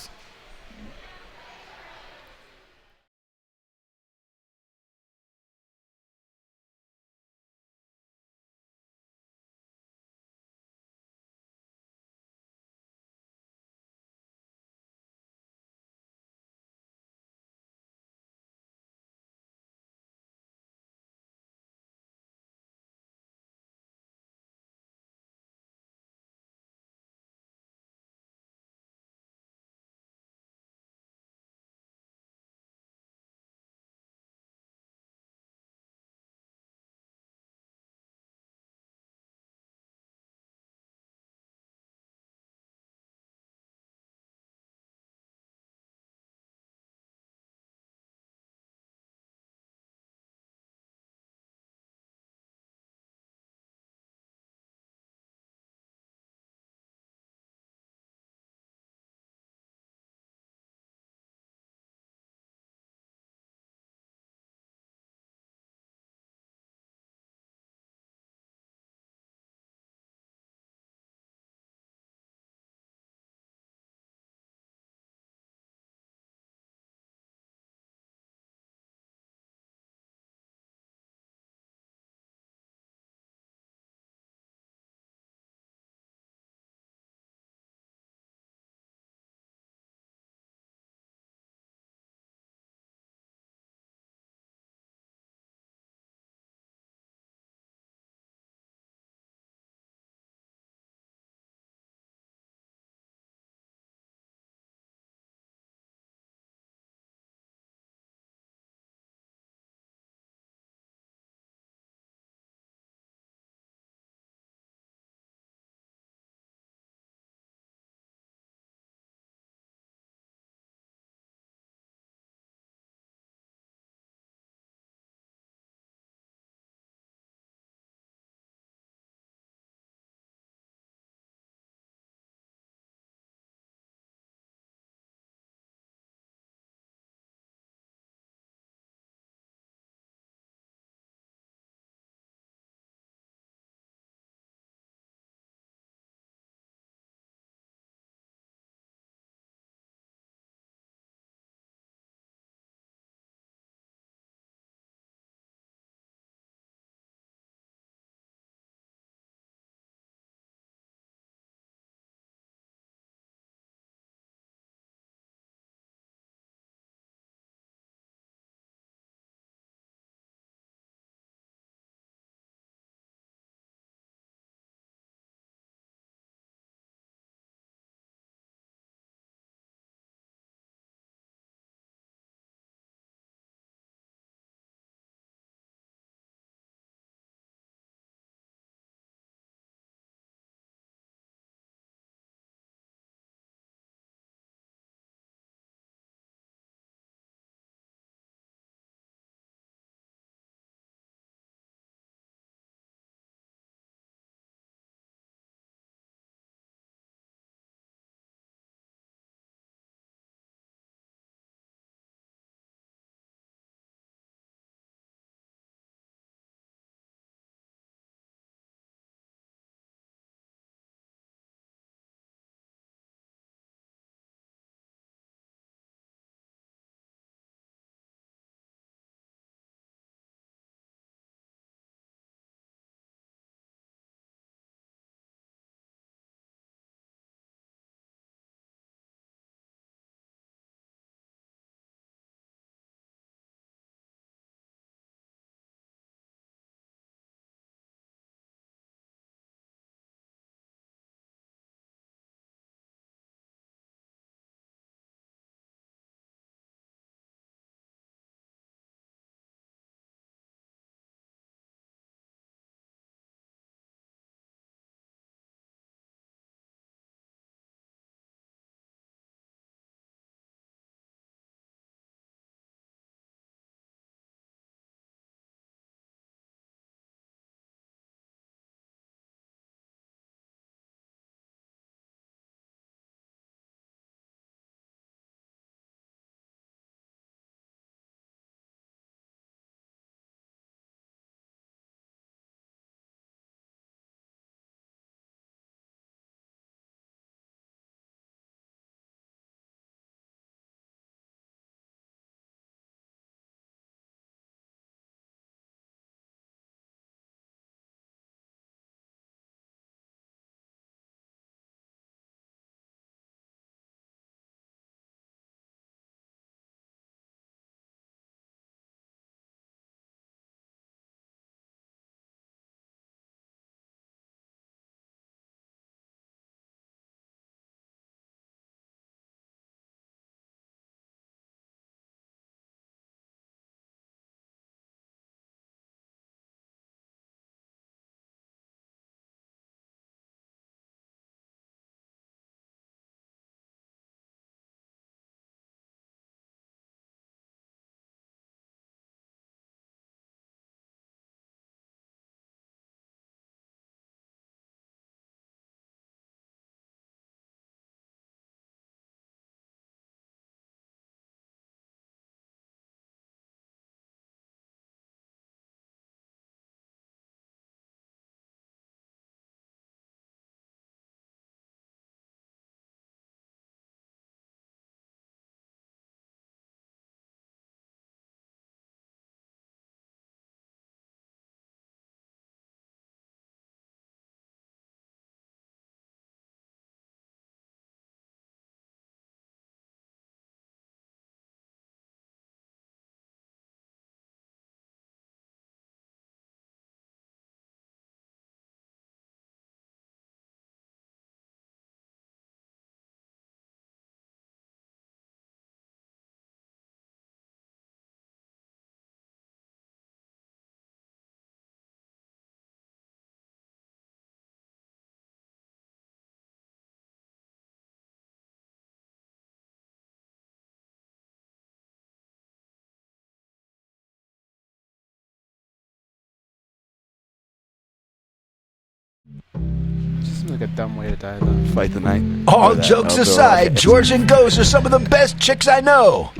Seems like a dumb way to die, though. Fight the night. All jokes aside, George and Goes are some of the best chicks I know.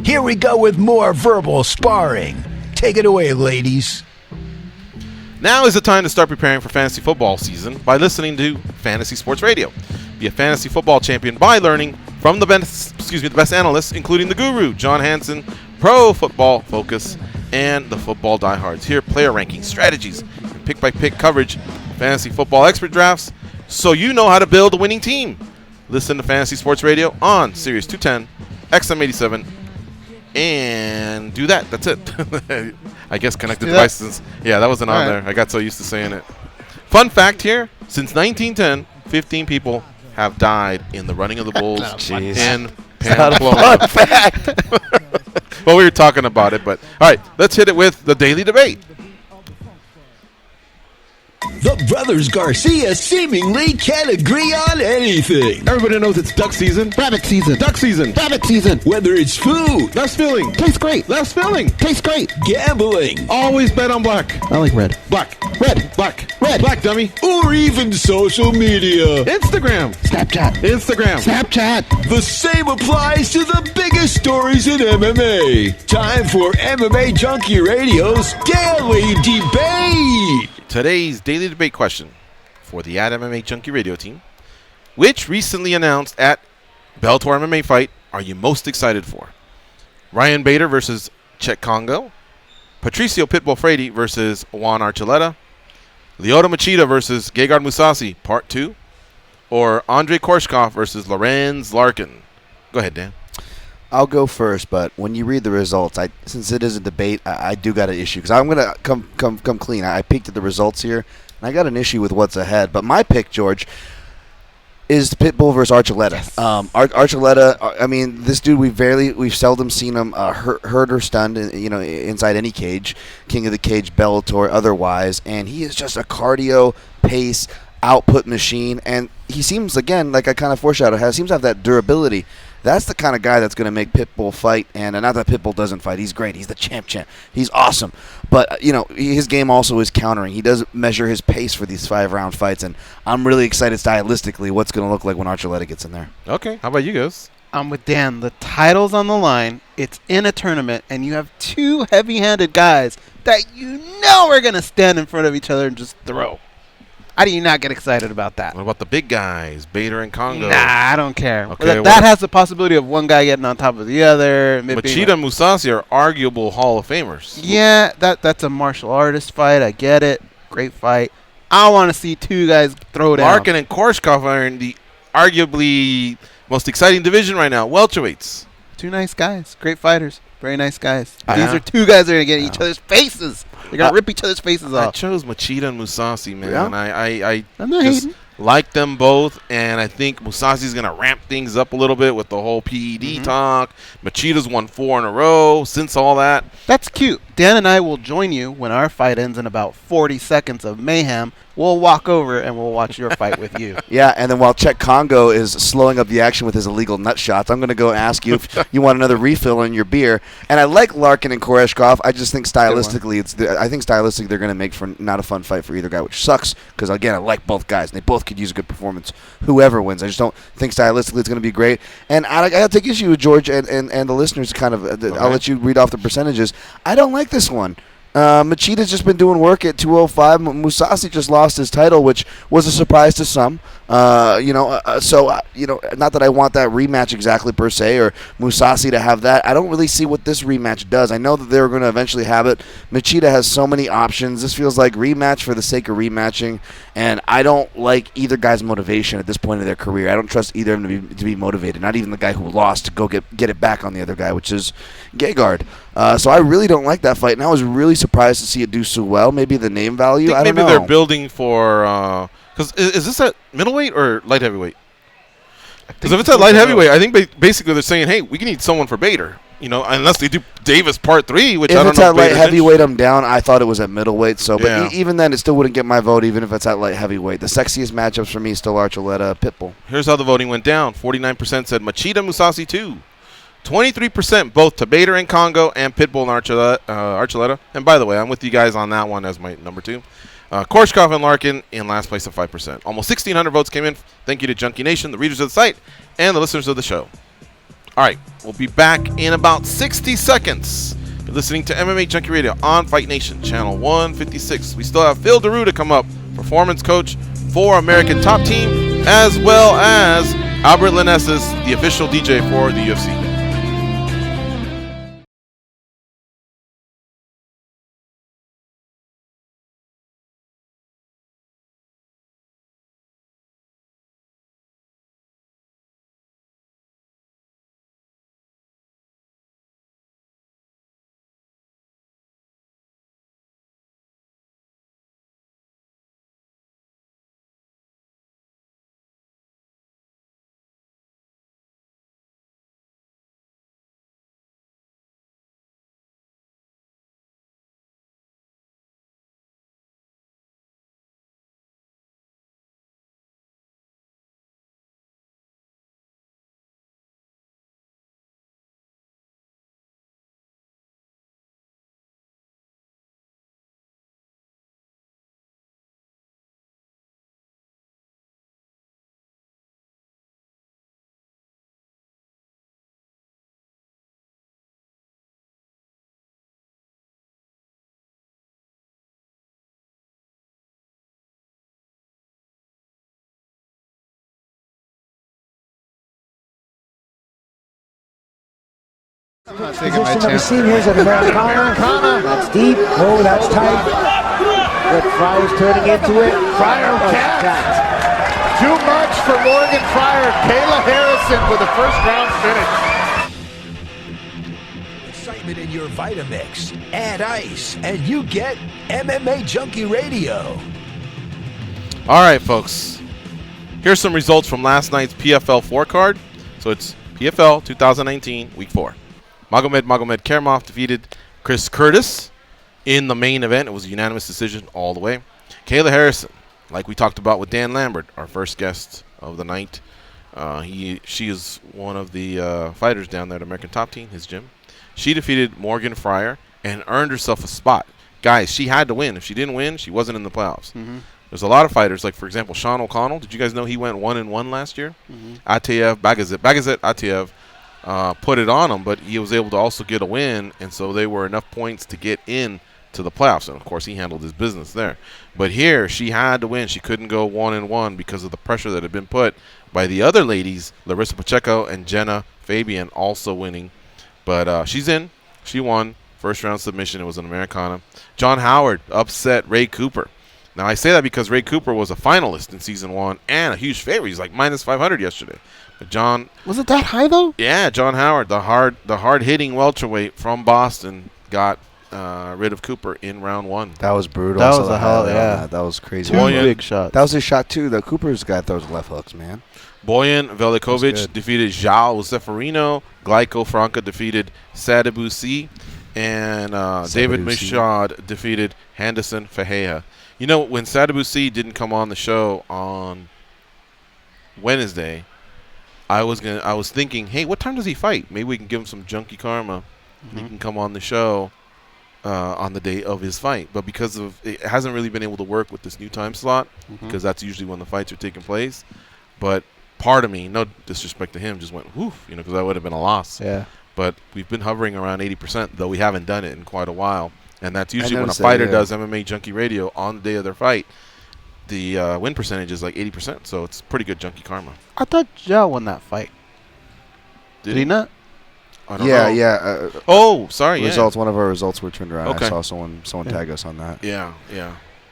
Here we go with more verbal sparring. Take it away, ladies. Now is the time to start preparing for fantasy football season by listening to Fantasy Sports Radio. Be a fantasy football champion by learning from the best analysts, including the guru, John Hansen, Pro Football Focus, and the Football Diehards. Hear player rankings, strategies, and pick-by-pick coverage, fantasy football expert drafts, so you know how to build a winning team. Listen to Fantasy Sports Radio on Sirius 210, XM87, and do that. That's it. I guess connected devices. Yeah, that wasn't on there. I got so used to saying it. Fun fact here, since 1910, 15 people have died in the running of the bulls in Pamplona. Fun fact. Well, we were talking about it, but all right, let's hit it with the daily debate. The brothers Garcia seemingly can't agree on anything. Everybody knows it's duck season. Rabbit season. Duck season. Rabbit season. Whether it's food, Less filling. Tastes great. Less filling. Tastes great. gambling, Always bet on black. I like red. Black. Red. Black. Red. Black, dummy. or even social media, Instagram. Snapchat. Instagram. Snapchat. the same applies to the biggest stories in MMA. Time for MMA Junkie Radio's Daily Debate. Today's daily debate question for the MMA Junkie Radio team: which recently announced at Bellator MMA fight are you most excited for? Ryan Bader versus Chet Congo, Patricio Pitbull Frady versus Juan Archuleta, Lyoto Machida versus Gegard Mousasi Part 2, or Andrei Korshkov versus Lorenz Larkin? Go ahead, Dan. I'll go first, but when you read the results, since it is a debate, I do got an issue because I'm gonna come clean. I peeked at the results here, and I got an issue with what's ahead. But my pick, George, is Pitbull versus Archuleta. Yes. Archuleta. I mean, this dude we've seldom seen him hurt or stunned, inside any cage, King of the Cage, Bellator, otherwise, and he is just a cardio pace output machine, and he seems, again, like I kind of foreshadowed, seems to have that durability. That's the kind of guy that's going to make Pitbull fight, and not that Pitbull doesn't fight. He's great. He's the champ. He's awesome. But, his game also is countering. He does measure his pace for these 5-round fights, and I'm really excited stylistically what's going to look like when Archuleta gets in there. Okay, how about you guys? I'm with Dan. The title's on the line. It's in a tournament, and you have two heavy-handed guys that are going to stand in front of each other and just throw. How do you not get excited about that? What about the big guys, Bader and Congo? Nah, I don't care. Okay, that has the possibility of one guy getting on top of the other. Machida and Mousasi are arguable Hall of Famers. Yeah, that's a martial artist fight. I get it. Great fight. I want to see two guys throw down. Larkin and Korshkov are in the arguably most exciting division right now, welterweights. Two nice guys. Great fighters. Very nice guys. These are two guys that are going to get each other's faces. They're going to rip each other's faces off. I chose Machida and Mousasi, man. Yeah. I'm not just like them both, and I think Mousasi's going to ramp things up a little bit with the whole PED talk. Machida's won 4 in a row since all that. That's cute. Dan and I will join you when our fight ends in about 40 seconds of mayhem. We'll walk over and we'll watch your fight with you. Yeah, and then while Chet Congo is slowing up the action with his illegal nut shots, I'm going to go ask you if you want another refill on your beer. And I like Larkin and Koreshkov. I just think stylistically, stylistically they're going to make for not a fun fight for either guy, which sucks because, again, I like both guys, and they both could use a good performance. Whoever wins, I just don't think stylistically it's going to be great. And I got to take issue with George and the listeners. I'll let you read off the percentages. I don't like this one. Machida's just been doing work at 205. Mousasi just lost his title, which was a surprise to some. Not that I want that rematch exactly per se, or Mousasi to have that. I don't really see what this rematch does. I know that they're going to eventually have it. Machida has so many options. This feels like rematch for the sake of rematching, and I don't like either guy's motivation at this point in their career. I don't trust either of them to be motivated. Not even the guy who lost to go get it back on the other guy, which is Gegard. So I really don't like that fight, and I was really surprised to see it do so well. Maybe the name value. I don't know. Maybe they're building for. Because is this at middleweight or light heavyweight? Because if it's at light heavyweight, I think basically they're saying, hey, we can need someone for Bader. Unless they do Davis Part 3, which I don't know. If it's at light heavyweight, I'm down. I thought it was at middleweight. So, but even then, it still wouldn't get my vote, even if it's at light heavyweight. The sexiest matchups for me still Archuleta, Pitbull. Here's how the voting went down. 49% said Machida, Mousasi 2. 23% both to Bader and Congo and Pitbull and Archuleta. And by the way, I'm with you guys on that one as my number 2. Korshkov and Larkin in last place at 5%. Almost 1,600 votes came in. Thank you to Junkie Nation, the readers of the site, and the listeners of the show. All right, we'll be back in about 60 seconds. You're listening to MMA Junkie Radio on Fight Nation, channel 156. We still have Phil Daru to come up, performance coach for American Top Team, as well as Albert Lanessis, the official DJ for the UFC. Position of the seniors at Americana. That's deep. Oh, that's tight. But Fryer's turning into it. Fryer can't. Too much for Morgan Fryer. Kayla Harrison with a first-round finish. Excitement in your Vitamix. Add ice, and you get MMA Junkie Radio. All right, folks. Here's some results from last night's PFL 4 card. So it's PFL 2019, Week 4. Magomed Karamov defeated Chris Curtis in the main event. It was a unanimous decision all the way. Kayla Harrison, like we talked about with Dan Lambert, our first guest of the night. She is one of the fighters down there at American Top Team, his gym. She defeated Morgan Fryer and earned herself a spot. Guys, she had to win. If she didn't win, she wasn't in the playoffs. Mm-hmm. There's a lot of fighters, like, for example, Sean O'Connell. Did you guys know he went 1-1 last year? Mm-hmm. Ataev, Bagazet, Ataev. Put it on him, but he was able to also get a win, and so they were enough points to get in to the playoffs. And, of course, he handled his business there. But here, she had to win. She couldn't go 1-1 because of the pressure that had been put by the other ladies, Larissa Pacheco and Jenna Fabian, also winning. But she's in. She won. First-round submission. It was an Americana. John Howard upset Ray Cooper. Now, I say that because Ray Cooper was a finalist in Season 1 and a huge favorite. He's like minus 500 yesterday. But John, was it that high though? Yeah, John Howard, the hard hitting welterweight from Boston, got rid of Cooper in round 1. That was brutal. That was a hell, yeah. That was crazy. Two big shots. That was his shot too. The Cooper's guy throws left hooks, man. Bojan Velikovic defeated João Zeferino. Glyco Franca defeated Sadabusi, and David Michaud defeated Henderson Fajea. You know, when Sadabusi didn't come on the show on Wednesday, I was thinking, hey, what time does he fight? Maybe we can give him some junkie karma. Mm-hmm. He can come on the show on the day of his fight. But because of it hasn't really been able to work with this new time slot, because that's usually when the fights are taking place. But part of me, no disrespect to him, just went woof, because that would have been a loss. Yeah. But we've been hovering around 80%, though we haven't done it in quite a while. And that's usually when a fighter does MMA Junkie Radio on the day of their fight. The win percentage is like 80%, so it's pretty good junkie karma. I thought Zhao won that fight. Did he not? I don't know. Yeah. Sorry. Results. One of our results were turned around. Okay. I saw someone tag us on that. Yeah.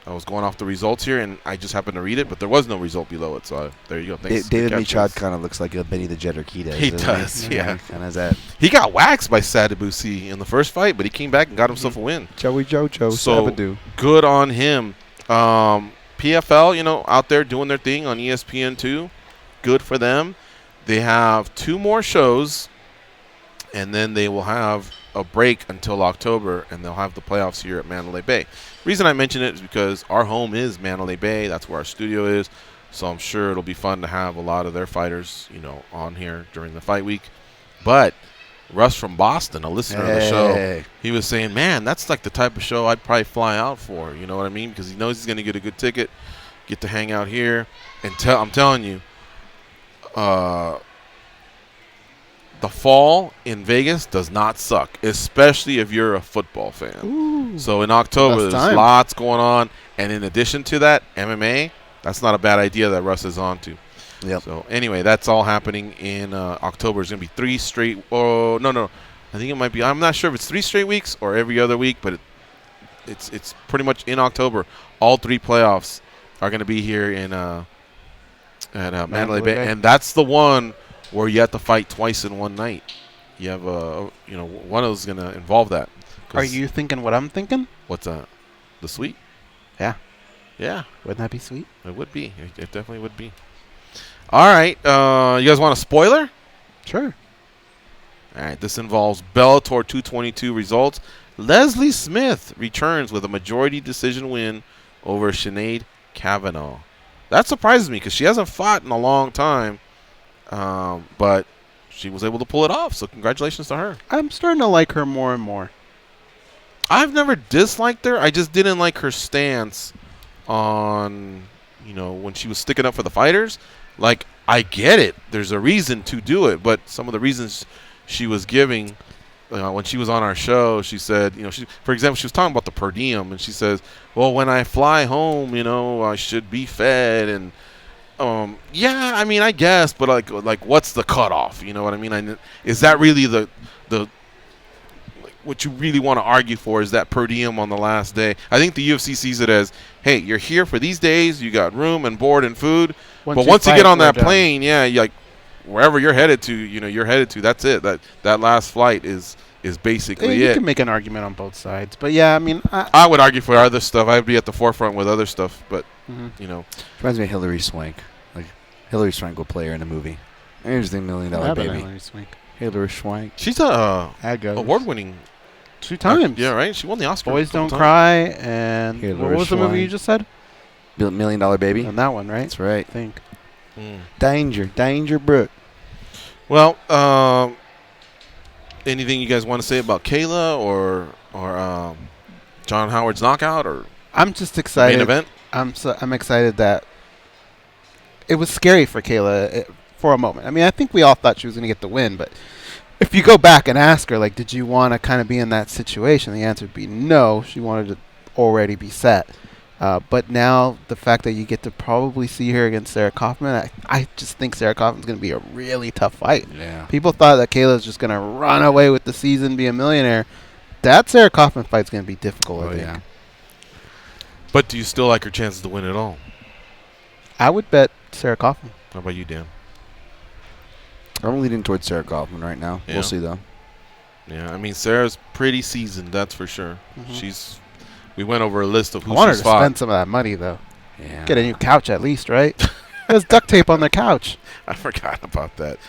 I was going off the results here, and I just happened to read it, but there was no result below it. So there you go. Thanks. David Michaud kind of looks like a Benny the Jet Urquidez. He does. Yeah. Kind of that. He got waxed by Sadabusi in the first fight, but he came back and got himself a win. Joey Jojo. So Sabadoo. Good on him. PFL, out there doing their thing on ESPN2. Good for them. They have 2 more shows, and then they will have a break until October, and they'll have the playoffs here at Mandalay Bay. The reason I mention it is because our home is Mandalay Bay. That's where our studio is, so I'm sure it'll be fun to have a lot of their fighters, on here during the fight week. But Russ from Boston, a listener of the show, he was saying, man, that's like the type of show I'd probably fly out for. You know what I mean? Because he knows he's going to get a good ticket, get to hang out here. And I'm telling you, the fall in Vegas does not suck, especially if you're a football fan. Ooh, so in October, there's lots going on. And in addition to that, MMA, that's not a bad idea that Russ is on to. Yep. So anyway, that's all happening in October. It's going to be 3 straight. Oh, no. I think it might be. I'm not sure if it's 3 straight weeks or every other week, but it's pretty much in October. All 3 playoffs are going to be here in at Mandalay Bay, and that's the one where you have to fight twice in one night. You have one of those is going to involve that. Are you thinking what I'm thinking? What's that? The suite? Yeah. Yeah. Wouldn't that be sweet? It would be. It definitely would be. All right. You guys want a spoiler? Sure. All right. This involves Bellator 222 results. Leslie Smith returns with a majority decision win over Sinead Kavanaugh. That surprises me because she hasn't fought in a long time, but she was able to pull it off. So congratulations to her. I'm starting to like her more and more. I've never disliked her. I just didn't like her stance on, when she was sticking up for the fighters. Like, I get it. There's a reason to do it, but some of the reasons she was giving when she was on our show, she said, for example, she was talking about the per diem, and she says, well, when I fly home, I should be fed, and yeah, I mean, I guess, but like, what's the cutoff? You know what I mean? Is that really the what you really want to argue for? Is that per diem on the last day? I think the UFC sees it as, hey, you're here for these days, you got room and board and food, but once you get on that plane, yeah, you like wherever you're headed to, you're headed to. That's it. That last flight is basically it. You can make an argument on both sides, but yeah, I mean, I would argue for other stuff. I'd be at the forefront with other stuff, but reminds me of Hillary Swank. Like Hillary Swank will play her in a movie. Here's the $1 Million Baby. Hillary Swank. She's a award-winning 2 times. Yeah, right. She won the Oscar. Boys Don't Cry, and what was the movie you just said? $1 Million Baby. And that one, right? That's right. I think. Danger, Brooke. Well, anything you guys want to say about Kayla or John Howard's knockout or? I'm just excited. Main event. I'm excited that it was scary for Kayla for a moment. I mean, I think we all thought she was going to get the win, but if you go back and ask her, like, did you want to kind of be in that situation? The answer would be no. She wanted to already be set. But now the fact that you get to probably see her against Sarah Kaufman, I just think Sarah Kaufman's going to be a really tough fight. Yeah. People thought that Kayla's just going to run away with the season, be a millionaire. That Sarah Kaufman fight's going to be difficult, I think. Yeah. But do you still like her chances to win it all? I would bet Sarah Kaufman. How about you, Dan? I'm leaning towards Sarah Kaufman right now. Yeah. We'll see, though. Yeah, I mean, Sarah's pretty seasoned, that's for sure. Mm-hmm. We went over a list of who she's fought. I wanted to spend some of that money, though. Yeah. Get a new couch at least, right? There's duct tape on the couch. I forgot about that.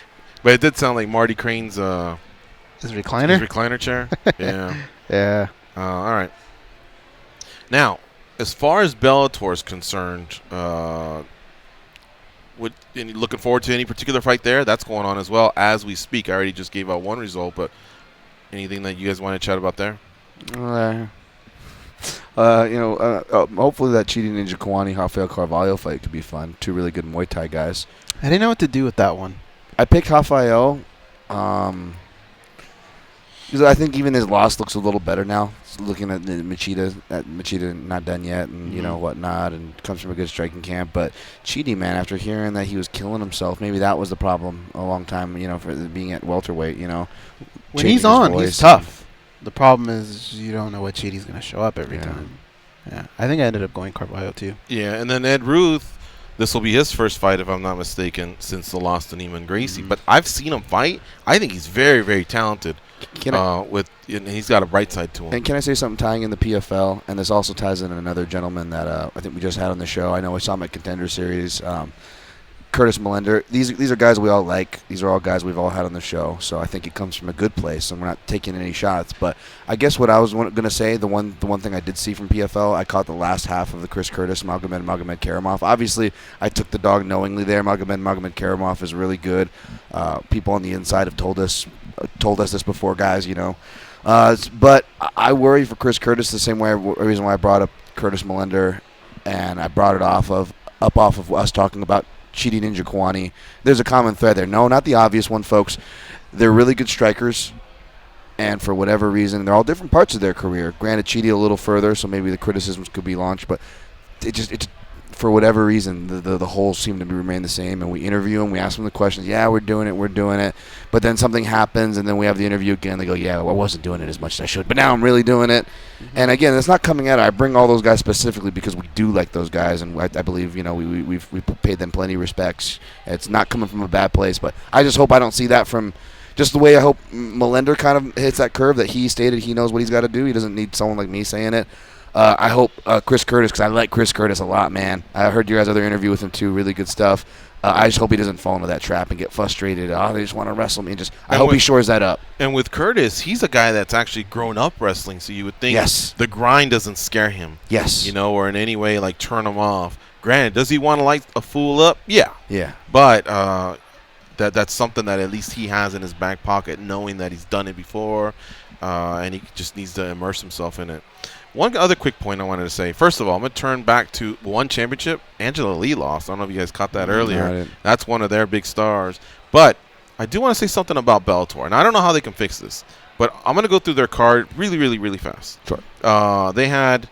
But it did sound like Marty Crane's his recliner? His recliner chair. Yeah. Yeah. All right. Now, as far as Bellator is concerned, looking forward to any particular fight there? That's going on as well as we speak. I already just gave out one result, but anything that you guys want to chat about there? Hopefully that Chidi Ninja Kawani Rafael Carvalho fight could be fun. 2 really good Muay Thai guys. I didn't know what to do with that one. I picked Rafael because I think even his loss looks a little better now. Looking at Machida not done yet, and whatnot, and comes from a good striking camp. But Chidi, man, after hearing that he was killing himself, maybe that was the problem a long time. For being at welterweight. When he's on, he's tough. The problem is you don't know what Chidi's going to show up every time. Yeah, I think I ended up going Carvalho too. Yeah, and then Ed Ruth, this will be his first fight, if I'm not mistaken, since the loss to Neiman Gracie. But I've seen him fight. I think he's very, very talented. And he's got a bright side to him. And can I say something tying in the PFL? And this also ties in another gentleman that I think we just had on the show. I know I saw him at Contender Series. Curtis Melender. These are guys we all like. These are all guys we've all had on the show. So I think it comes from a good place, and we're not taking any shots. But I guess what I was going to say, the one thing I did see from PFL, I caught the last half of the Chris Curtis Magomed Karamov. Obviously, I took the dog knowingly there. Magomed Karamov is really good. People on the inside have told us told us this before, guys. But I worry for Chris Curtis the same reason why I brought up Curtis Millender, and I brought it off of us talking about Chidi Ninja Kwani. There's a common thread there. No, not the obvious one, folks. They're really good strikers, and for whatever reason, they're all different parts of their career. Granted, Chidi a little further, so maybe the criticisms could be launched, but it for whatever reason, the holes seem to remain the same. And we interview them, we ask them the questions. Yeah, we're doing it. But then something happens, and then we have the interview again. They go, yeah, well, I wasn't doing it as much as I should, but now I'm really doing it. Mm-hmm. And again, it's not coming out. I bring all those guys specifically because we do like those guys, and I believe we've paid them plenty of respects. It's not coming from a bad place, but I just hope I don't see that from just the way I hope Millender kind of hits that curve that he stated he knows what he's got to do. He doesn't need someone like me saying it. I hope Chris Curtis, because I like Chris Curtis a lot, man. I heard your guys' other interview with him, too. Really good stuff. I just hope he doesn't fall into that trap and get frustrated. Oh, they just want to wrestle me. I hope he shores that up. And with Curtis, he's a guy that's actually grown up wrestling, so you would think the grind doesn't scare him. Yes. Or in any way, like, turn him off. Granted, does he want to light a fool up? Yeah. Yeah. But that's something that at least he has in his back pocket, knowing that he's done it before, and he just needs to immerse himself in it. One other quick point I wanted to say. First of all, I'm going to turn back to one championship. Angela Lee lost. I don't know if you guys caught that earlier. That's one of their big stars. But I do want to say something about Bellator. And I don't know how they can fix this. But I'm going to go through their card really, really, really fast. Sure. They had,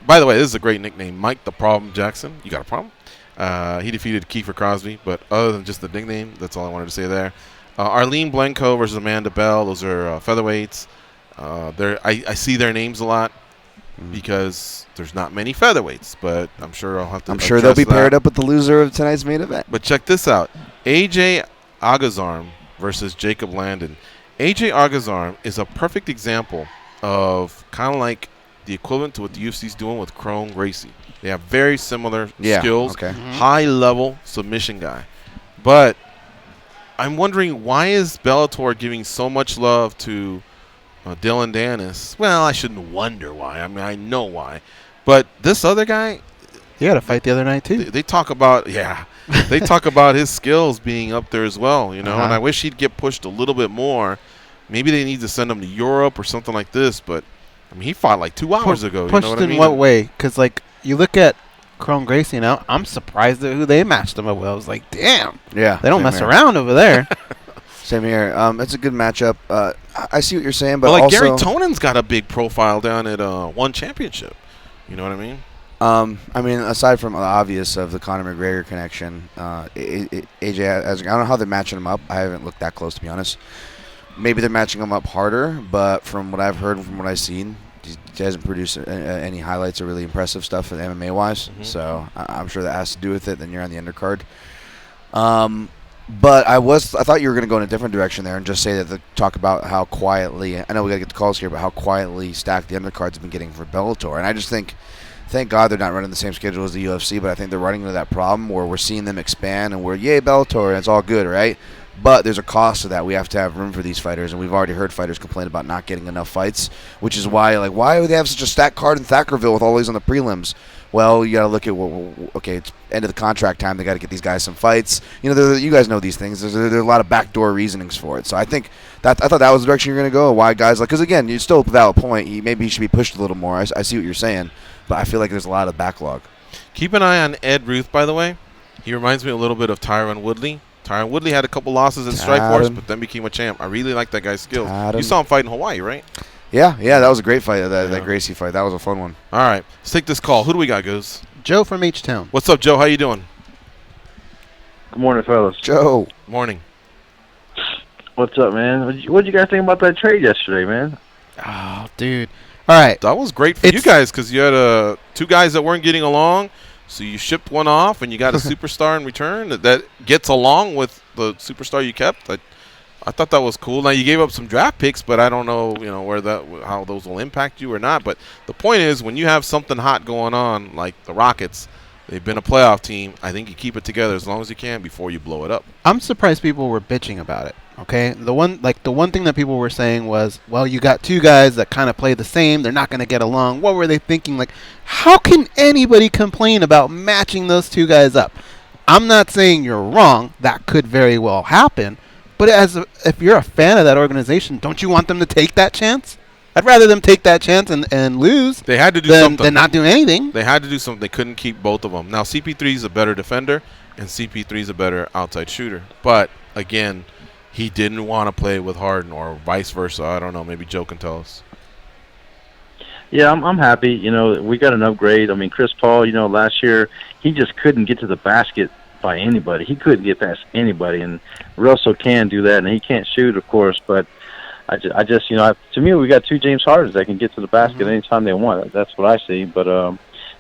by the way, this is a great nickname, Mike the Problem Jackson. You got a problem? He defeated Kiefer Crosby. But other than just the nickname, that's all I wanted to say there. Arlene Blencoe versus Amanda Bell. Those are featherweights. I see their names a lot because there's not many featherweights, but I'm sure I'll have to. I'm sure they'll be paired up with the loser of tonight's main event. But check this out: AJ Agazarm versus Jacob Landon. AJ Agazarm is a perfect example of kind of like the equivalent to what the UFC's doing with Chrome Gracie. They have very similar skills, high-level submission guy. But I'm wondering, why is Bellator giving so much love to Dylan Dennis? Well, I shouldn't wonder why. I mean, I know why. But this other guy, he had a fight the other night too. They talk about they talk about his skills being up there as well, And I wish he'd get pushed a little bit more. Maybe they need to send him to Europe or something like this. But I mean, he fought like 2 hours ago. Pushed you know what I mean? In what way? Because like you look at Chrome Gracie now, I'm surprised at who they matched him up with. I was like, damn. Yeah. They don't mess around over there. Same here. It's a good matchup. I see what you're saying, but well, like also Gary Tonon's got a big profile down at One Championship. You know what I mean? I mean, aside from the obvious of the Conor McGregor connection, AJ, I don't know how they're matching him up. I haven't looked that close, to be honest. Maybe they're matching him up harder, but from what I've heard and from what I've seen, he hasn't produced any highlights or really impressive stuff MMA-wise. Mm-hmm. So I'm sure that has to do with it. Then you're on the undercard. But I thought you were going to go in a different direction there and just say that talk about how quietly, I know we got to get the calls here, but how quietly stacked the undercards have been getting for Bellator. And I just think, thank God they're not running the same schedule as the UFC, but I think they're running into that problem where we're seeing them expand and we're, yay, Bellator, and it's all good, right? But there's a cost to that. We have to have room for these fighters, and we've already heard fighters complain about not getting enough fights, which is why do they have such a stacked card in Thackerville with all these on the prelims? Well, you got to look at, it's end of the contract time. They got to get these guys some fights. You guys know these things. There's a lot of backdoor reasonings for it. So I think I thought that was the direction you're going to go. Why guys because again, you're still a valid point. Maybe he should be pushed a little more. I see what you're saying, but I feel like there's a lot of backlog. Keep an eye on Ed Ruth, by the way. He reminds me a little bit of Tyron Woodley. Tyron Woodley had a couple losses in Strikeforce, but then became a champ. I really like that guy's skills. You saw him fight in Hawaii, right? Yeah, that was a great fight. That Gracie fight, that was a fun one. All right, let's take this call. Who do we got, Goose? Joe from H-Town. What's up, Joe? How you doing? Good morning, fellas. Joe. Morning. What's up, man? What'd you guys think about that trade yesterday, man? Oh, dude. All right. That was great for you guys because you had two guys that weren't getting along. So you shipped one off, and you got a superstar in return that gets along with the superstar you kept. I thought that was cool. Now you gave up some draft picks, but I don't know, how those will impact you or not. But the point is, when you have something hot going on, like the Rockets, they've been a playoff team. I think you keep it together as long as you can before you blow it up. I'm surprised people were bitching about it. Okay, the one thing that people were saying was, well, you got two guys that kind of play the same. They're not going to get along. What were they thinking? Like, how can anybody complain about matching those two guys up? I'm not saying you're wrong. That could very well happen. But if you're a fan of that organization, don't you want them to take that chance? I'd rather them take that chance and lose. They had to do something. Than not do anything. They had to do something. They couldn't keep both of them. Now, CP3 is a better defender, and CP3 is a better outside shooter. But, again, he didn't want to play with Harden or vice versa. I don't know. Maybe Joe can tell us. Yeah, I'm happy. You know, we got an upgrade. I mean, Chris Paul, you know, last year, he just couldn't get to the basket by anybody. He couldn't get past anybody, and Russell can do that, and he can't shoot, of course, but I just, you know, to me, we got two James Hardens that can get to the basket anytime they want. That's what I see, but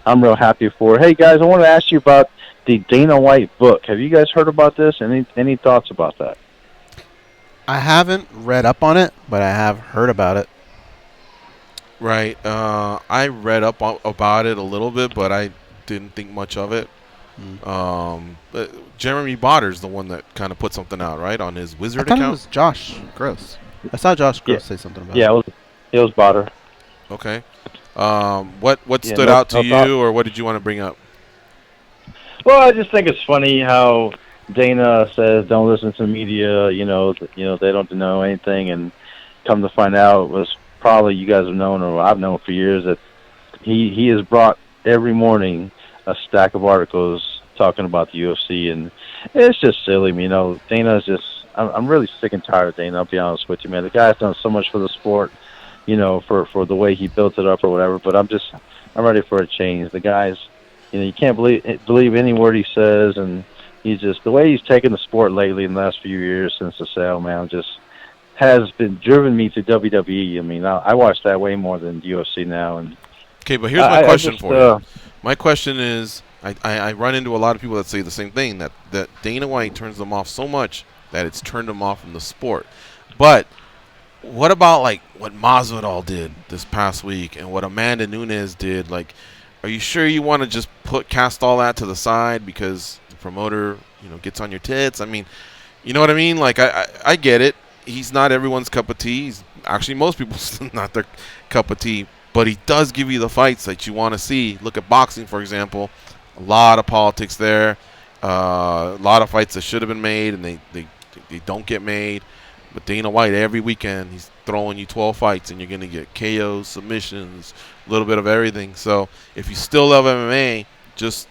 I'm real happy for it. Hey, guys, I want to ask you about the Dana White book. Have you guys heard about this? Any thoughts about that? I haven't read up on it, but I have heard about it. Right. I read up about it a little bit, but I didn't think much of it. Jeremy Botter's the one that kind of put something out, right, on his Wizard account? It was Josh Gross. I saw Josh Gross say something about it. Yeah, it was Botter. Okay. What stood out to you, or what did you want to bring up? Well, I just think it's funny how Dana says don't listen to media. You know they don't know anything, and come to find out it was probably you guys have known, or I've known for years, that he has brought every morning a stack of articles talking about the UFC, and it's just silly. You know, Dana's just. I'm really sick and tired of Dana. I'll be honest with you, man. The guy's done so much for the sport, you know, for the way he built it up or whatever. But I'm ready for a change. The guy's, you know, you can't believe any word he says, and he's just the way he's taken the sport lately in the last few years since the sale, man, just has been driven me to WWE. I mean, I watch that way more than UFC now. And okay, but here's my question for you. My question is, I run into a lot of people that say the same thing, that Dana White turns them off so much that it's turned them off from the sport. But what about, like, what Masvidal did this past week and what Amanda Nunes did? Like, are you sure you want to just cast all that to the side because the promoter, you know, gets on your tits? I mean, you know what I mean? Like, I get it. He's not everyone's cup of tea. He's actually most people's not their cup of tea. But he does give you the fights that you want to see. Look at boxing, for example. A lot of politics there. A lot of fights that should have been made, and they don't get made. But Dana White, every weekend, he's throwing you 12 fights, and you're going to get KOs, submissions, a little bit of everything. So if you still love MMA, just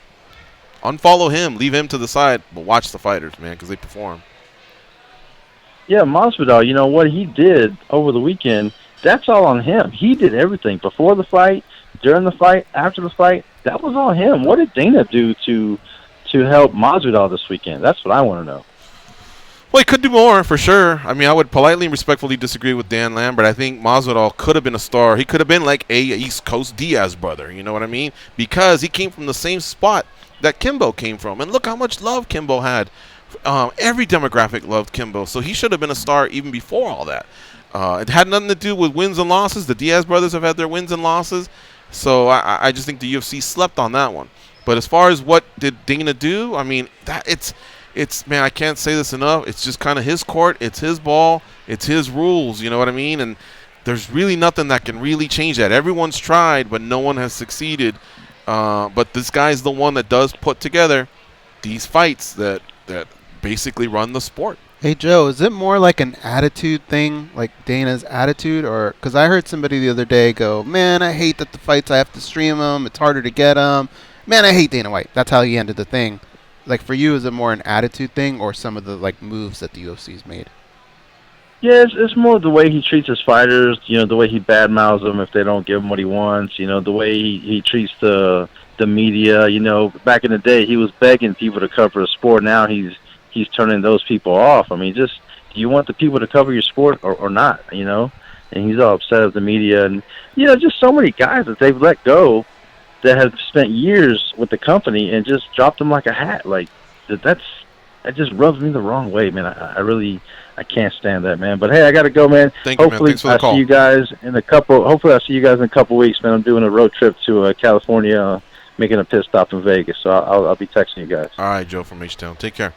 unfollow him. Leave him to the side, but watch the fighters, man, because they perform. Yeah, Masvidal, you know, what he did over the weekend, that's all on him. He did everything. Before the fight, during the fight, after the fight, that was on him. What did Dana do to help Masvidal this weekend? That's what I want to know. Well, he could do more, for sure. I mean, I would politely and respectfully disagree with Dan Lambert. I think Masvidal could have been a star. He could have been like a East Coast Diaz brother, you know what I mean? Because he came from the same spot that Kimbo came from. And look how much love Kimbo had. Every demographic loved Kimbo. So he should have been a star even before all that. It had nothing to do with wins and losses. The Diaz brothers have had their wins and losses. So I just think the UFC slept on that one. But as far as what did Dana do, I mean, it's man, I can't say this enough. It's just kind of his court. It's his ball. It's his rules. You know what I mean? And there's really nothing that can really change that. Everyone's tried, but no one has succeeded. But this guy's the one that does put together these fights that basically run the sport. Hey, Joe, is it more like an attitude thing, like Dana's attitude? Or because I heard somebody the other day go, man, I hate that the fights I have to stream them. It's harder to get them. Man, I hate Dana White. That's how he ended the thing. Like, for you, is it more an attitude thing or some of the, like, moves that the UFC's made? Yeah, it's more the way he treats his fighters, you know, the way he badmouths them if they don't give him what he wants, you know, the way he treats the media. You know, back in the day, he was begging people to cover the sport. Now he's turning those people off. I mean, just, do you want the people to cover your sport or not, you know? And he's all upset at the media. And, you know, just so many guys that they've let go that have spent years with the company and just dropped them like a hat. Like, that just rubs me the wrong way, man. I can't stand that, man. But hey, I gotta go, man. Thank you, man. Thanks for the call. Hopefully I see you guys in a couple weeks, man. I'm doing a road trip to California, making a pit stop in Vegas. So I'll be texting you guys. All right, Joe from H-Town. Take care.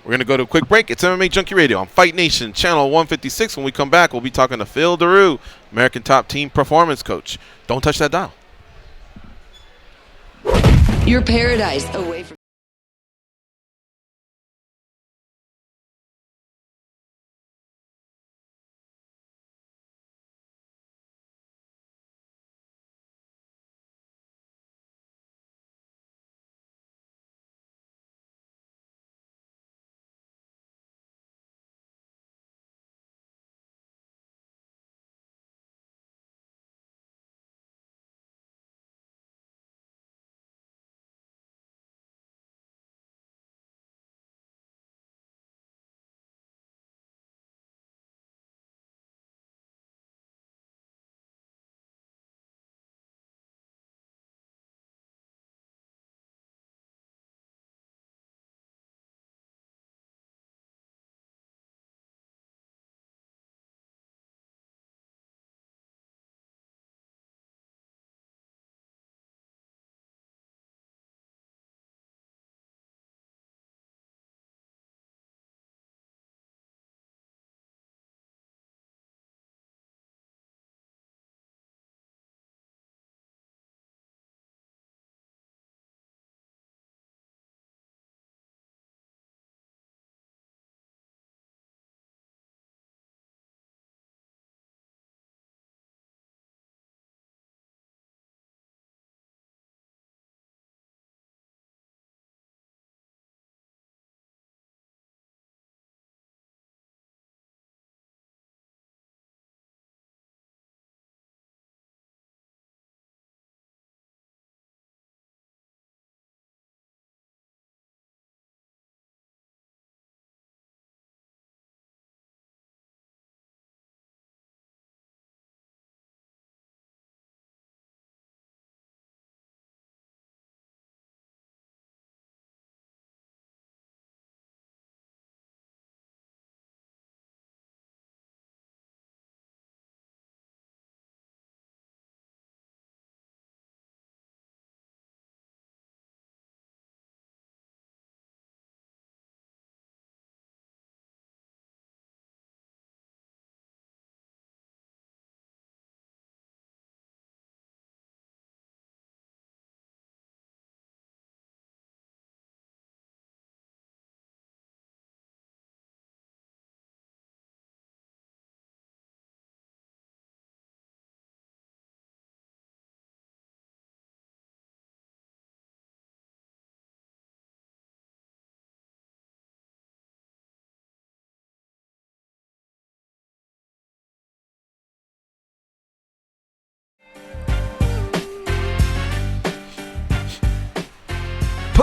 We're going to go to a quick break. It's MMA Junkie Radio on Fight Nation, Channel 156. When we come back, we'll be talking to Phil Daru, American Top Team Performance Coach. Don't touch that dial. Your paradise away from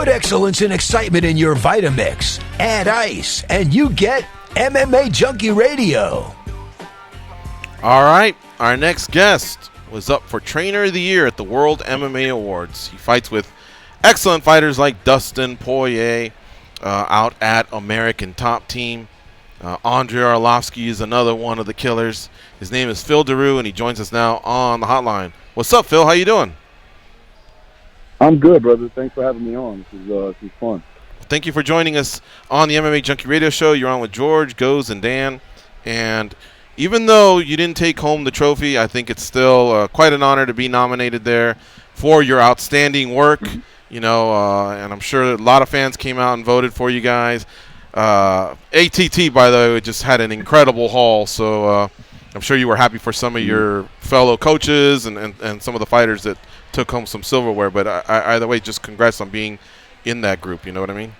Put excellence and excitement in your Vitamix. Add ice, and you get MMA Junkie Radio. All right, our next guest was up for Trainer of the Year at the World MMA Awards. He fights with excellent fighters like Dustin, Poirier, out at American Top Team. Andrei Arlovsky is another one of the killers. His name is Phil Daru, and he joins us now on the hotline. What's up, Phil? How you doing? I'm good, brother. Thanks for having me on. This is fun. Thank you for joining us on the MMA Junkie Radio Show. You're on with George, Goes, and Dan. And even though you didn't take home the trophy, I think it's still quite an honor to be nominated there for your outstanding work. You know, and I'm sure a lot of fans came out and voted for you guys. ATT, by the way, just had an incredible haul, so I'm sure you were happy for some of your fellow coaches and some of the fighters that took home some silverware. But either way, just congrats on being in that group. You know what I mean?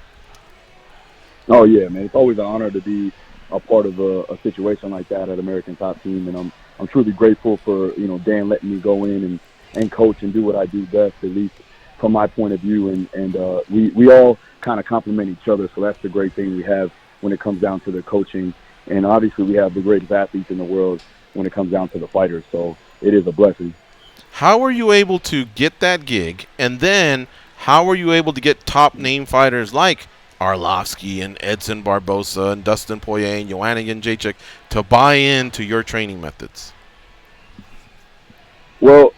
Oh, yeah, man. It's always an honor to be a part of a situation like that at American Top Team, and I'm truly grateful for, you know, Dan letting me go in and coach and do what I do best, at least from my point of view. And we all kind of complement each other, so that's the great thing we have when it comes down to the coaching. And obviously we have the greatest athletes in the world when it comes down to the fighters, so it is a blessing. How were you able to get that gig, and then how were you able to get top name fighters like Arlovsky and Edson Barbosa and Dustin Poirier and Joanna Jędrzejczyk to buy into your training methods? Well,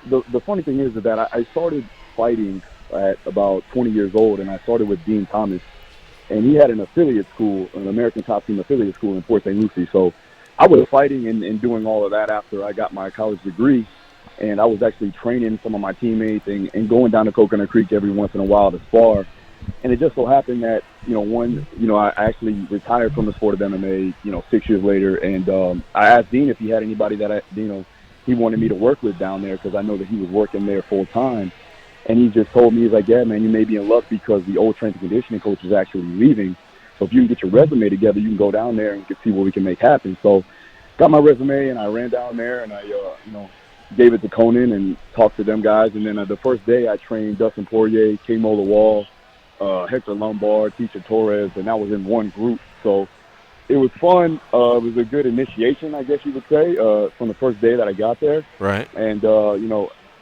the funny thing is that I started fighting at about 20 years old, and I started with Dean Thomas, and he had an affiliate school, an American Top Team affiliate school in Port St. Lucie. So I was fighting and doing all of that after I got my college degree, and I was actually training some of my teammates and going down to Coconut Creek every once in a while to spar. And it just so happened that, I actually retired from the sport of MMA, 6 years later, and I asked Dean if he had anybody that, he wanted me to work with down there, because I know that he was working there full time. And he just told me, he's like, yeah, man, you may be in luck because the old strength and conditioning coach is actually leaving. So if you can get your resume together, you can go down there and you can see what we can make happen. So got my resume, and I ran down there, and I, gave it to Conan and talked to them guys. And then the first day I trained Dustin Poirier, Kayla Wall, Hector Lombard, Tisha Torres, and that was in one group. So it was fun. It was a good initiation, I guess you would say, from the first day that I got there. Right. And,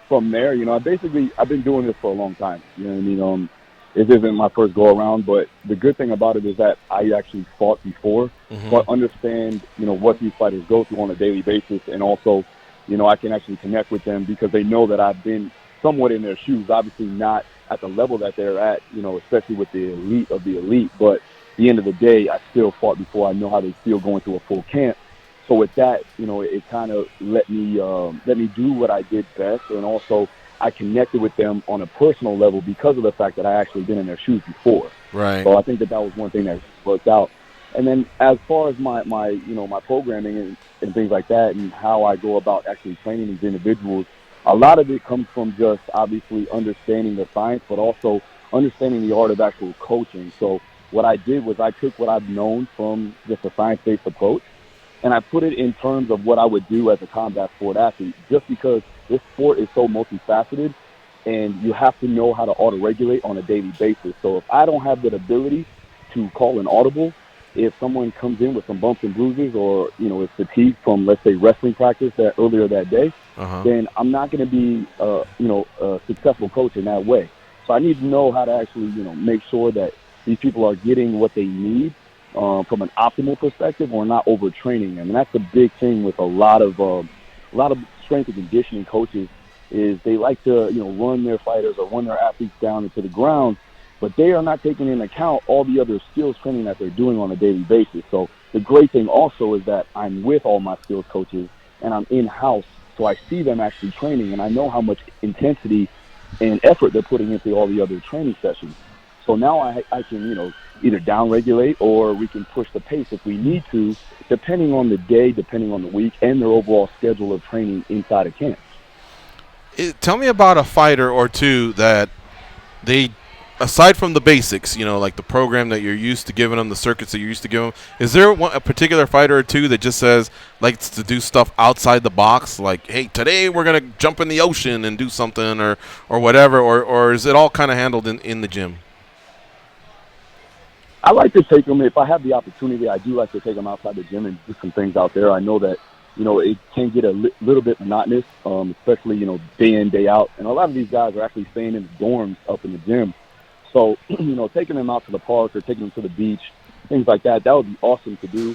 from there, I've been doing this for a long time. You know what I mean? It isn't my first go around, but the good thing about it is that I actually fought before, so I understand, what these fighters go through on a daily basis, and also, I can actually connect with them because they know that I've been somewhat in their shoes. Obviously not at the level that they're at, especially with the elite of the elite, but at the end of the day, I still fought before. I know how they feel going through a full camp. So with that, it kind of let me do what I did best, and also I connected with them on a personal level because of the fact that I actually been in their shoes before. Right. So I think that was one thing that worked out. And then as far as my programming and things like that, and how I go about actually training these individuals, a lot of it comes from just obviously understanding the science, but also understanding the art of actual coaching. So what I did was I took what I've known from just a science-based approach, and I put it in terms of what I would do as a combat sport athlete, just because this sport is so multifaceted, and you have to know how to auto-regulate on a daily basis. So if I don't have that ability to call an audible, if someone comes in with some bumps and bruises, or, is fatigued from, let's say, wrestling practice earlier that day, then I'm not going to be, a successful coach in that way. So I need to know how to actually, make sure that these people are getting what they need from an optimal perspective, or not overtraining them. And that's the big thing with a lot of strength and conditioning coaches, is they like to, run their fighters or run their athletes down into the ground, but they are not taking into account all the other skills training that they're doing on a daily basis. So the great thing also is that I'm with all my skills coaches, and I'm in-house, so I see them actually training, and I know how much intensity and effort they're putting into all the other training sessions. So now I can, either down-regulate, or we can push the pace if we need to, depending on the day, depending on the week, and their overall schedule of training inside of camp. Tell me about a fighter or two that they aside from the basics, like the program that you're used to giving them, the circuits that you're used to giving them, is there a particular fighter or two that just likes to do stuff outside the box? Like, hey, today we're going to jump in the ocean and do something or whatever, or is it all kind of handled in the gym? I like to take them, if I have the opportunity, I do like to take them outside the gym and do some things out there. I know that, it can get a little bit monotonous, especially, day in, day out. And a lot of these guys are actually staying in the dorms up in the gym. So, taking them out to the park or taking them to the beach, things like that, that would be awesome to do.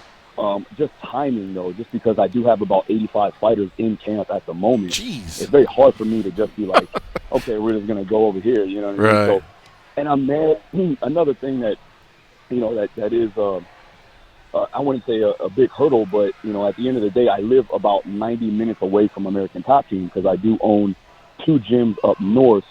Just timing, though, just because I do have about 85 fighters in camp at the moment. Jeez. It's very hard for me to just be like, okay, we're just going to go over here, you know what I mean? Right. So, and I'm mad. Another thing that, that is, I wouldn't say a big hurdle, but, at the end of the day, I live about 90 minutes away from American Top Team because I do own 2 gyms up north,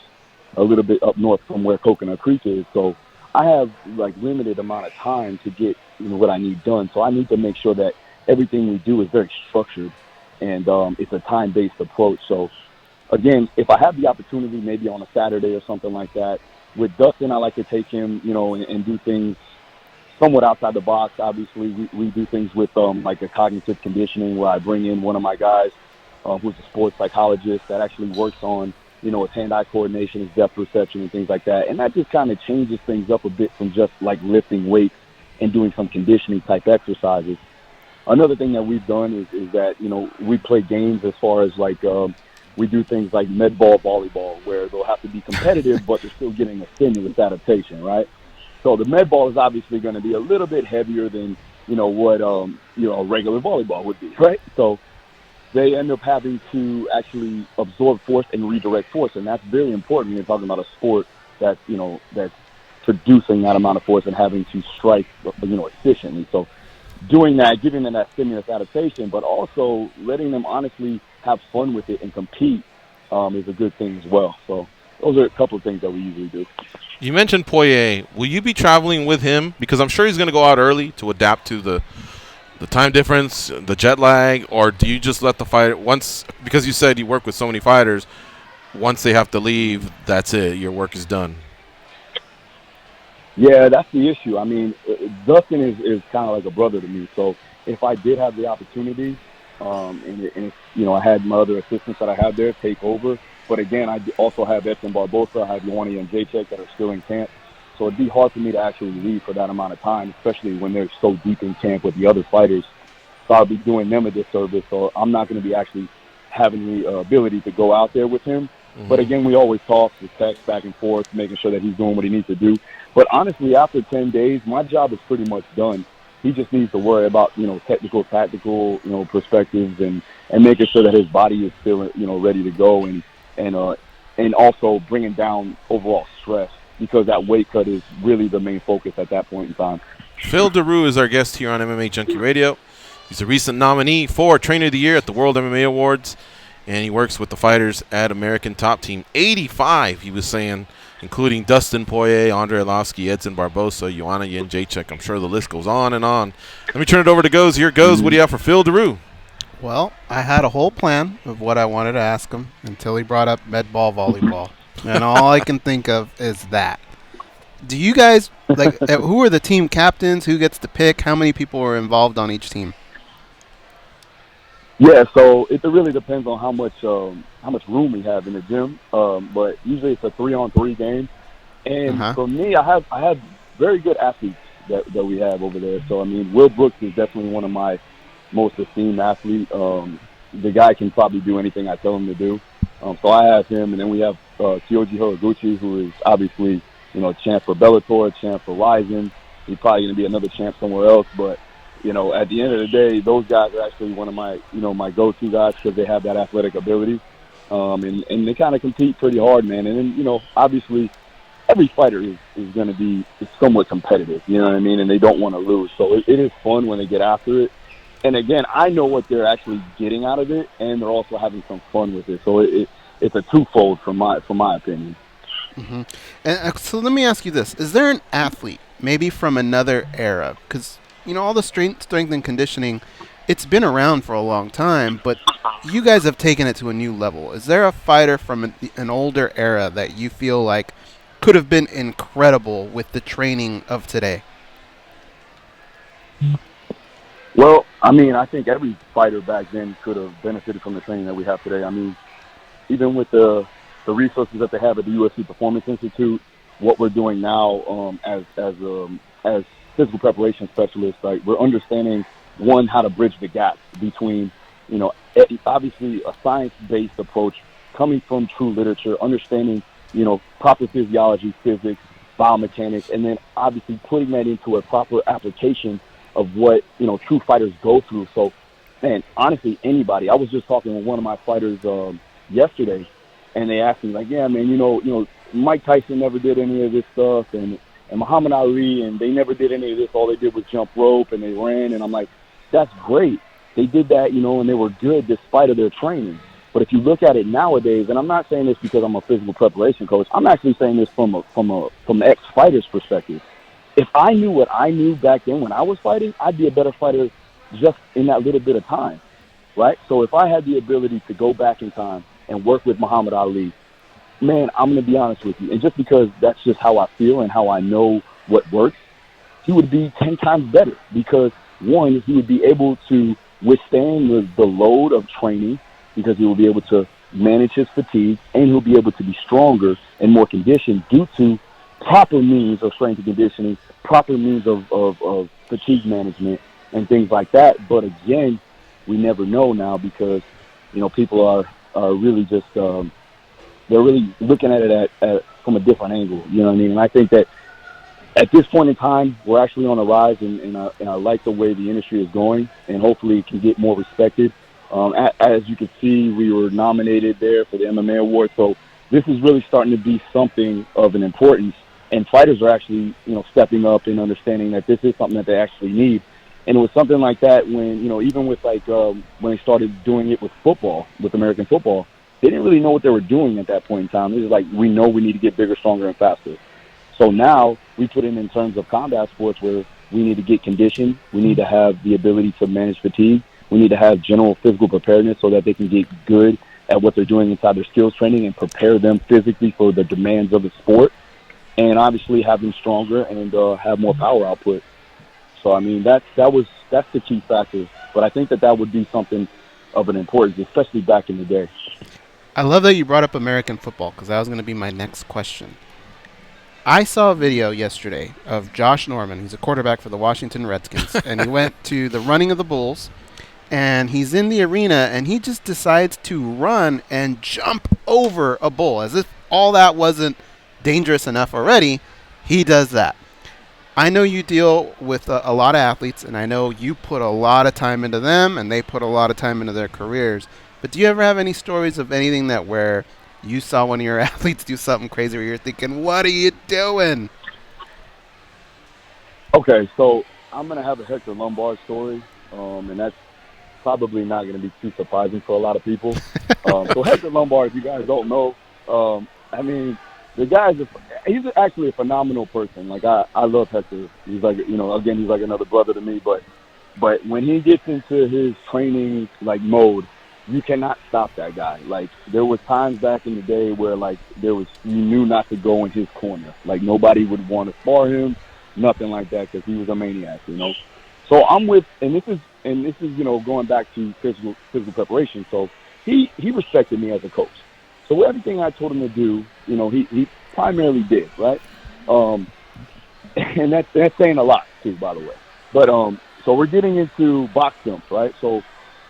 a little bit up north from where Coconut Creek is. So I have limited amount of time to get, what I need done. So I need to make sure that everything we do is very structured and it's a time-based approach. So again, if I have the opportunity, maybe on a Saturday or something like that, with Dustin, I like to take him, and do things somewhat outside the box. Obviously, we do things with like a cognitive conditioning where I bring in one of my guys who's a sports psychologist that actually works on, his hand-eye coordination, his depth perception, and things like that. And that just kind of changes things up a bit from just like lifting weights and doing some conditioning type exercises. Another thing that we've done is that, we play games as far as we do things like med ball volleyball where they'll have to be competitive, but they're still getting a stimulus adaptation, right? So the med ball is obviously going to be a little bit heavier than, what, a regular volleyball would be, right? So they end up having to actually absorb force and redirect force. And that's very important when you're talking about a sport that's, that's producing that amount of force and having to strike, efficiently. So doing that, giving them that stimulus adaptation, but also letting them honestly have fun with it and compete is a good thing as well. So those are a couple of things that we usually do. You mentioned Poirier. Will you be traveling with him? Because I'm sure he's going to go out early to adapt to the time difference, the jet lag, or do you just let the fighter once, because you said you work with so many fighters, once they have to leave, that's it, your work is done? Yeah, that's the issue. I mean, Dustin is kind of like a brother to me. So if I did have the opportunity, and I had my other assistants that I had there take over, but again, I also have Edson Barbosa, I have Ioana and Jacek that are still in camp. So it'd be hard for me to actually leave for that amount of time, especially when they're so deep in camp with the other fighters. So I'll be doing them a disservice. So I'm not going to be actually having the ability to go out there with him. Mm-hmm. But again, we always talk, we text back and forth, making sure that he's doing what he needs to do. But honestly, after 10 days, my job is pretty much done. He just needs to worry about, technical, tactical, perspectives and making sure that his body is still, ready to go and also bringing down overall stress, because that weight cut is really the main focus at that point in time. Phil Daru is our guest here on MMA Junkie Radio. He's a recent nominee for Trainer of the Year at the World MMA Awards, and he works with the fighters at American Top Team. 85, he was saying, including Dustin Poirier, Andre Arlovski, Edson Barbosa, Ioana Jędrzejczyk. I'm sure the list goes on and on. Let me turn it over to Goes. Here goes. What do you have for Phil Daru? Well, I had a whole plan of what I wanted to ask him until he brought up med ball volleyball. And all I can think of is that. Do you guys, who are the team captains? Who gets to pick? How many people are involved on each team? Yeah, so it really depends on how much room we have in the gym. But usually it's a 3-on-3 game. And for me, I have very good athletes that we have over there. So, I mean, Will Brooks is definitely one of my most esteemed athletes. The guy can probably do anything I tell him to do. So I have him, and then we have Kyoji Horiguchi, who is obviously, a champ for Bellator, a champ for Ryzen. He's probably going to be another champ somewhere else. But, at the end of the day, those guys are actually one of my, my go-to guys because they have that athletic ability. And they kind of compete pretty hard, man. And then, obviously, every fighter is going to be somewhat competitive, you know what I mean? And they don't want to lose. So it is fun when they get after it. And again, I know what they're actually getting out of it, and they're also having some fun with it. So it's a twofold from my opinion. Mm-hmm. And so let me ask you this: is there an athlete, maybe from another era? Because all the strength and conditioning, it's been around for a long time, but you guys have taken it to a new level. Is there a fighter from an older era that you feel like could have been incredible with the training of today? Well, I mean, I think every fighter back then could have benefited from the training that we have today. I mean, even with the resources that they have at the UFC Performance Institute, what we're doing now as physical preparation specialists, like we're understanding, one, how to bridge the gap between, you know, obviously a science-based approach coming from true literature, understanding, you know, proper physiology, physics, biomechanics, and then obviously putting that into a proper application of what, you know, true fighters go through. So, man, honestly, anybody. I was just talking with one of my fighters yesterday, and they asked me, like, yeah, man, you know, Mike Tyson never did any of this stuff, and Muhammad Ali, and they never did any of this. All they did was jump rope, and they ran. And I'm like, that's great. They did that, you know, and they were good despite of their training. But if you look at it nowadays, and I'm not saying this because I'm a physical preparation coach, I'm actually saying this from the ex-fighter's perspective. If I knew what I knew back then when I was fighting, I'd be a better fighter just in that little bit of time, right? So if I had the ability to go back in time and work with Muhammad Ali, man, I'm going to be honest with you. And just because that's just how I feel and how I know what works, he would be 10 times better because, one, he would be able to withstand the load of training because he will be able to manage his fatigue, and he'll be able to be stronger and more conditioned due to proper means of strength and conditioning, proper means of fatigue management and things like that. But again, we never know now because, you know, people are really just they're really looking at it at from a different angle. You know what I mean? And I think that at this point in time, we're actually on a rise, and I like the way the industry is going, and hopefully it can get more respected. As you can see, we were nominated there for the MMA award, so this is really starting to be something of an importance. And fighters are actually, you know, stepping up and understanding that this is something that they actually need. And it was something like that when, you know, even with like when they started doing it with football, with American football, they didn't really know what they were doing at that point in time. It was like, we know we need to get bigger, stronger, and faster. So now we put in terms of combat sports where we need to get conditioned. We need to have the ability to manage fatigue. We need to have general physical preparedness so that they can get good at what they're doing inside their skills training and prepare them physically for the demands of the sport. And obviously have them stronger and have more power output. So, I mean, that's the key factor. But I think that would be something of an importance, especially back in the day. I love that you brought up American football because that was going to be my next question. I saw a video yesterday of Josh Norman. He's a quarterback for the Washington Redskins, and he went to the running of the Bulls, and he's in the arena, and he just decides to run and jump over a bull as if all that wasn't dangerous enough already. He does that. I know you deal with a lot of athletes, and I know you put a lot of time into them, and they put a lot of time into their careers. But do you ever have any stories of anything that where you saw one of your athletes do something crazy where you're thinking, what are you doing? Okay, so I'm going to have a Hector Lombard story, and that's probably not going to be too surprising for a lot of people. So Hector Lombard, if you guys don't know, I mean, the guy's he's actually a phenomenal person. Like, I love Hector. He's like, you know, again, he's like another brother to me. But when he gets into his training, like, mode, you cannot stop that guy. Like, there was times back in the day where, like, you knew not to go in his corner. Like, nobody would want to spar him, nothing like that, because he was a maniac, you know. So I'm with, and this is, you know, going back to physical preparation. So he respected me as a coach. So everything I told him to do, you know, he primarily did, right? And that's saying a lot too, by the way. But so we're getting into box jumps, right? So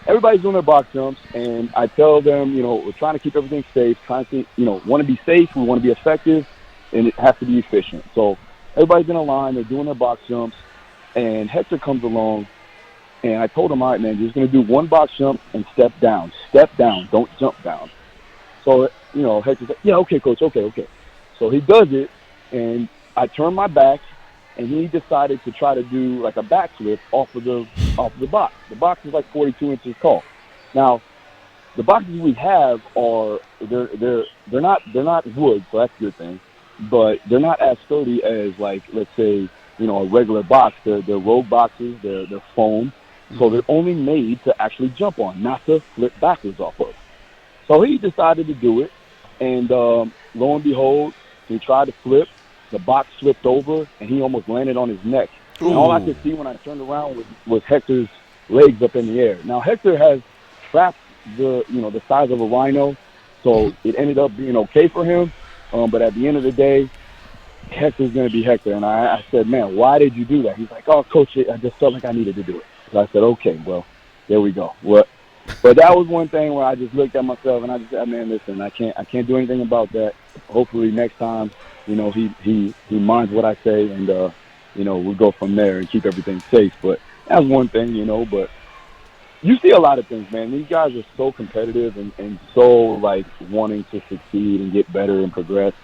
everybody's doing their box jumps, and I tell them, you know, we're trying to keep everything safe, trying to, you know, want to be safe, we want to be effective, and it has to be efficient. So everybody's in a line, they're doing their box jumps, and Hector comes along, and I told him, all right, man, you're just going to do one box jump and step down, don't jump down. So, you know, Hector's like, yeah, okay, coach, okay. So he does it, and I turn my back, and he decided to try to do like a backflip off of the box. The box is like 42 inches tall. Now, the boxes we have are they're not wood, so that's a good thing, but they're not as sturdy as, like, let's say, you know, a regular box. They're rogue boxes. They're foam, so they're only made to actually jump on, not to flip backwards off of. So he decided to do it, and lo and behold, He tried to flip. The box flipped over, and he almost landed on his neck. Ooh. And all I could see when I turned around was Hector's legs up in the air. Now, Hector has trapped the size of a rhino, so it ended up being okay for him. But at the end of the day, Hector's going to be Hector. And I said, man, why did you do that? He's like, oh, Coach, I just felt like I needed to do it. So I said, okay, well, there we go. But that was one thing where I just looked at myself and I just said, man, listen, I can't do anything about that. Hopefully next time, he minds what I say, and we'll go from there and keep everything safe. But that's one thing, but you see a lot of things, man. These guys are so competitive and so, like, wanting to succeed and get better and progress.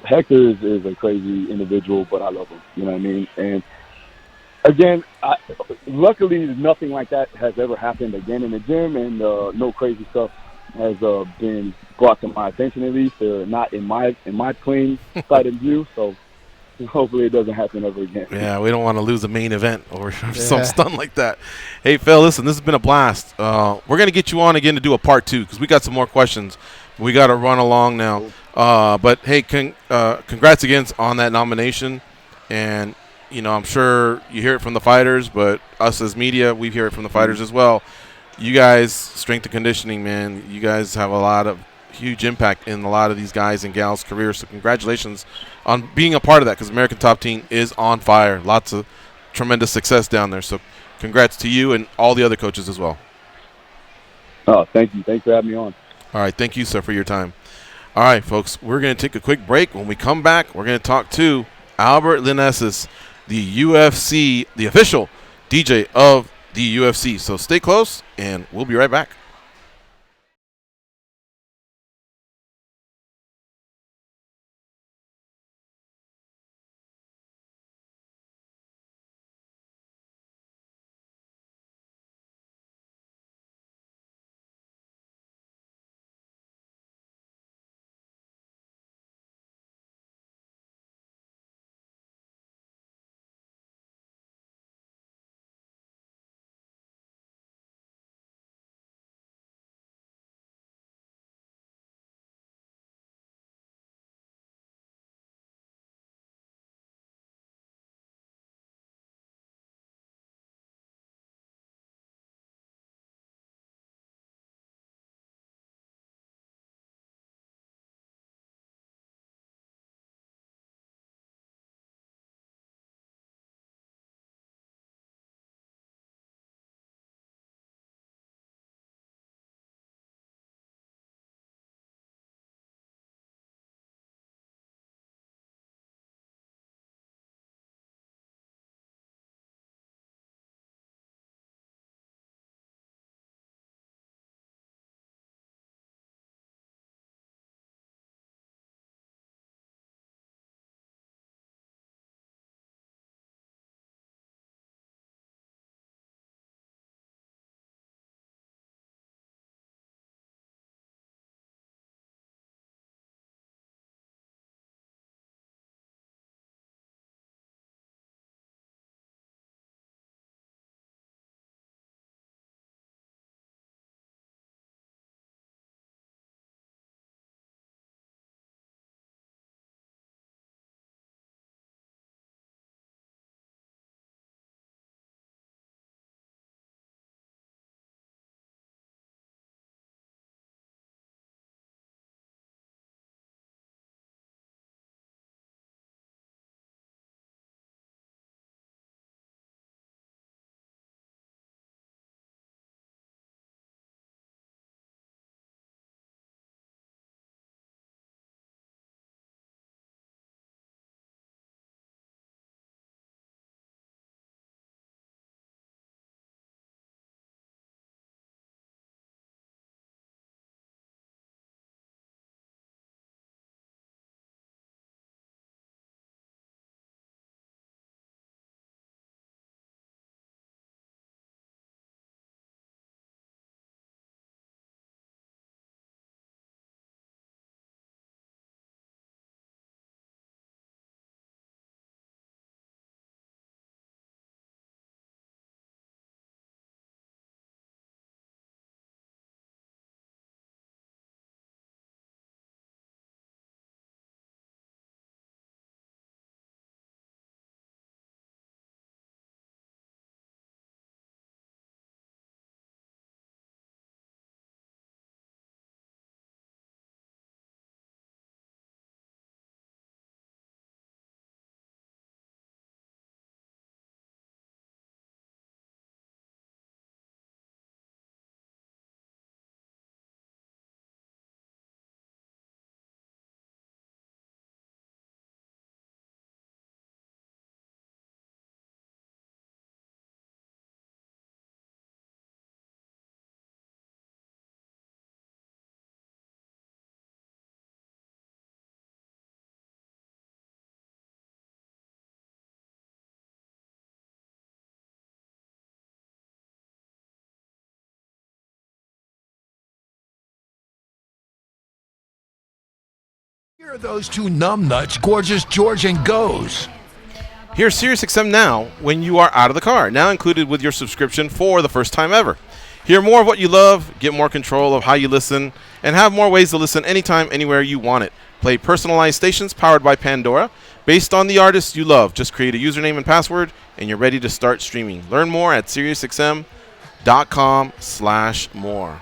Hector is a crazy individual, but I love him. You know what I mean? And, again, luckily nothing like that has ever happened again in the gym, and no crazy stuff has been brought to my attention, at least, not in my clean sight of view. So hopefully it doesn't happen ever again. Yeah, we don't want to lose a main event or some stunt like that. Hey, Phil, listen, this has been a blast. We're going to get you on again to do a part 2 because we got some more questions. We got to run along now. But, hey, congrats again on that nomination. And, I'm sure you hear it from the fighters, but us as media, we hear it from the fighters as well. You guys, strength and conditioning, man, you guys have a lot of huge impact in a lot of these guys and gals' careers. So congratulations on being a part of that, because American Top Team is on fire. Lots of tremendous success down there. So congrats to you and all the other coaches as well. Oh, thank you. Thanks for having me on. All right. Thank you, sir, for your time. All right, folks, we're going to take a quick break. When we come back, we're going to talk to Albert Linesis, the UFC, the official DJ of the UFC. So stay close, and we'll be right back. Here are those two numbnuts, Gorgeous George and Goes. Here's SiriusXM Now when you are out of the car, now included with your subscription for the first time ever. Hear more of what you love, get more control of how you listen, and have more ways to listen anytime, anywhere you want it. Play personalized stations powered by Pandora, based on the artists you love. Just create a username and password, and you're ready to start streaming. Learn more at SiriusXM.com/more.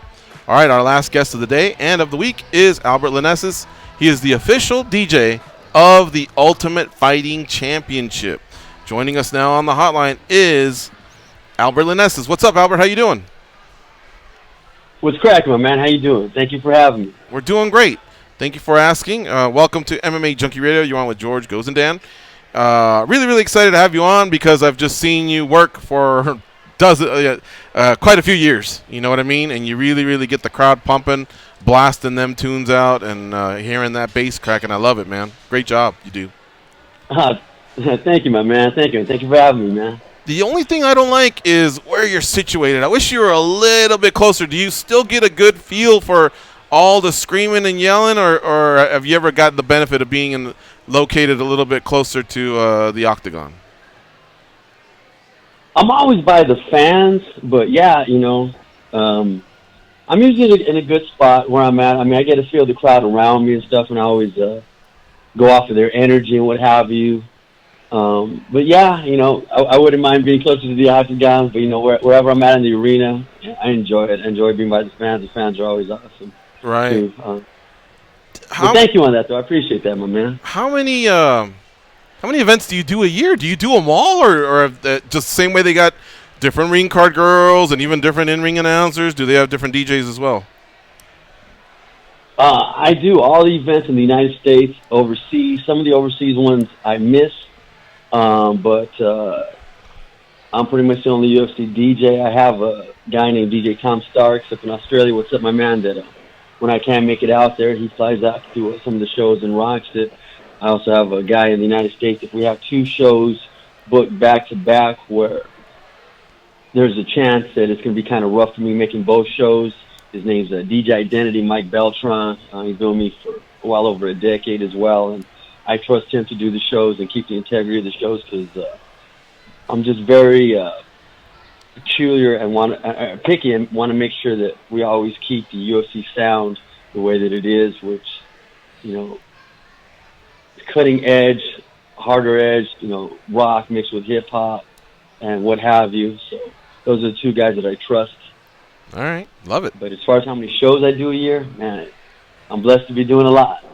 All right, our last guest of the day and of the week is Albert Lanessis. He is the official DJ of the Ultimate Fighting Championship. Joining us now on the hotline is Albert Lanessis. What's up, Albert? How you doing? What's cracking, my man? How you doing? Thank you for having me. We're doing great. Thank you for asking. Welcome to MMA Junkie Radio. You're on with George, Goes, and Dan. Really excited to have you on because I've just seen you work for quite a few years. You know what I mean? And you really get the crowd pumping, blasting them tunes out, and hearing that bass cracking. I love it, man. Great job you do. Thank you, my man. Thank you. Thank you for having me, man. The only thing I don't like is where you're situated. I wish you were a little bit closer. Do you still get a good feel for all the screaming and yelling, or have you ever gotten the benefit of being located a little bit closer to the octagon? I'm always by the fans, but yeah, I'm usually in a good spot where I'm at. I mean, I get to feel the crowd around me and stuff, and I always go off of their energy and what have you. But yeah, I wouldn't mind being closer to the octagon, but wherever I'm at in the arena, I enjoy it. I enjoy being by the fans. The fans are always awesome. Right. Thank you on that, though. I appreciate that, my man. How many events do you do a year? Do you do them all, or just the same way they got different ring card girls and even different in-ring announcers? Do they have different DJs as well? I do all the events in the United States, overseas. Some of the overseas ones I miss, but I'm pretty much the only UFC DJ. I have a guy named DJ Tom Starks up in Australia. What's up, my man? That when I can't make it out there, he flies out to some of the shows and rocks it. I also have a guy in the United States. If we have two shows booked back-to-back where there's a chance that it's going to be kind of rough for me making both shows, his name's DJ Identity, Mike Beltran. He's known me for well over a decade as well, and I trust him to do the shows and keep the integrity of the shows because I'm just very peculiar and picky and want to make sure that we always keep the UFC sound the way that it is, which, cutting edge, harder edge, rock mixed with hip hop and what have you. So those are the two guys that I trust. All right. Love it. But as far as how many shows I do a year, man, I'm blessed to be doing a lot.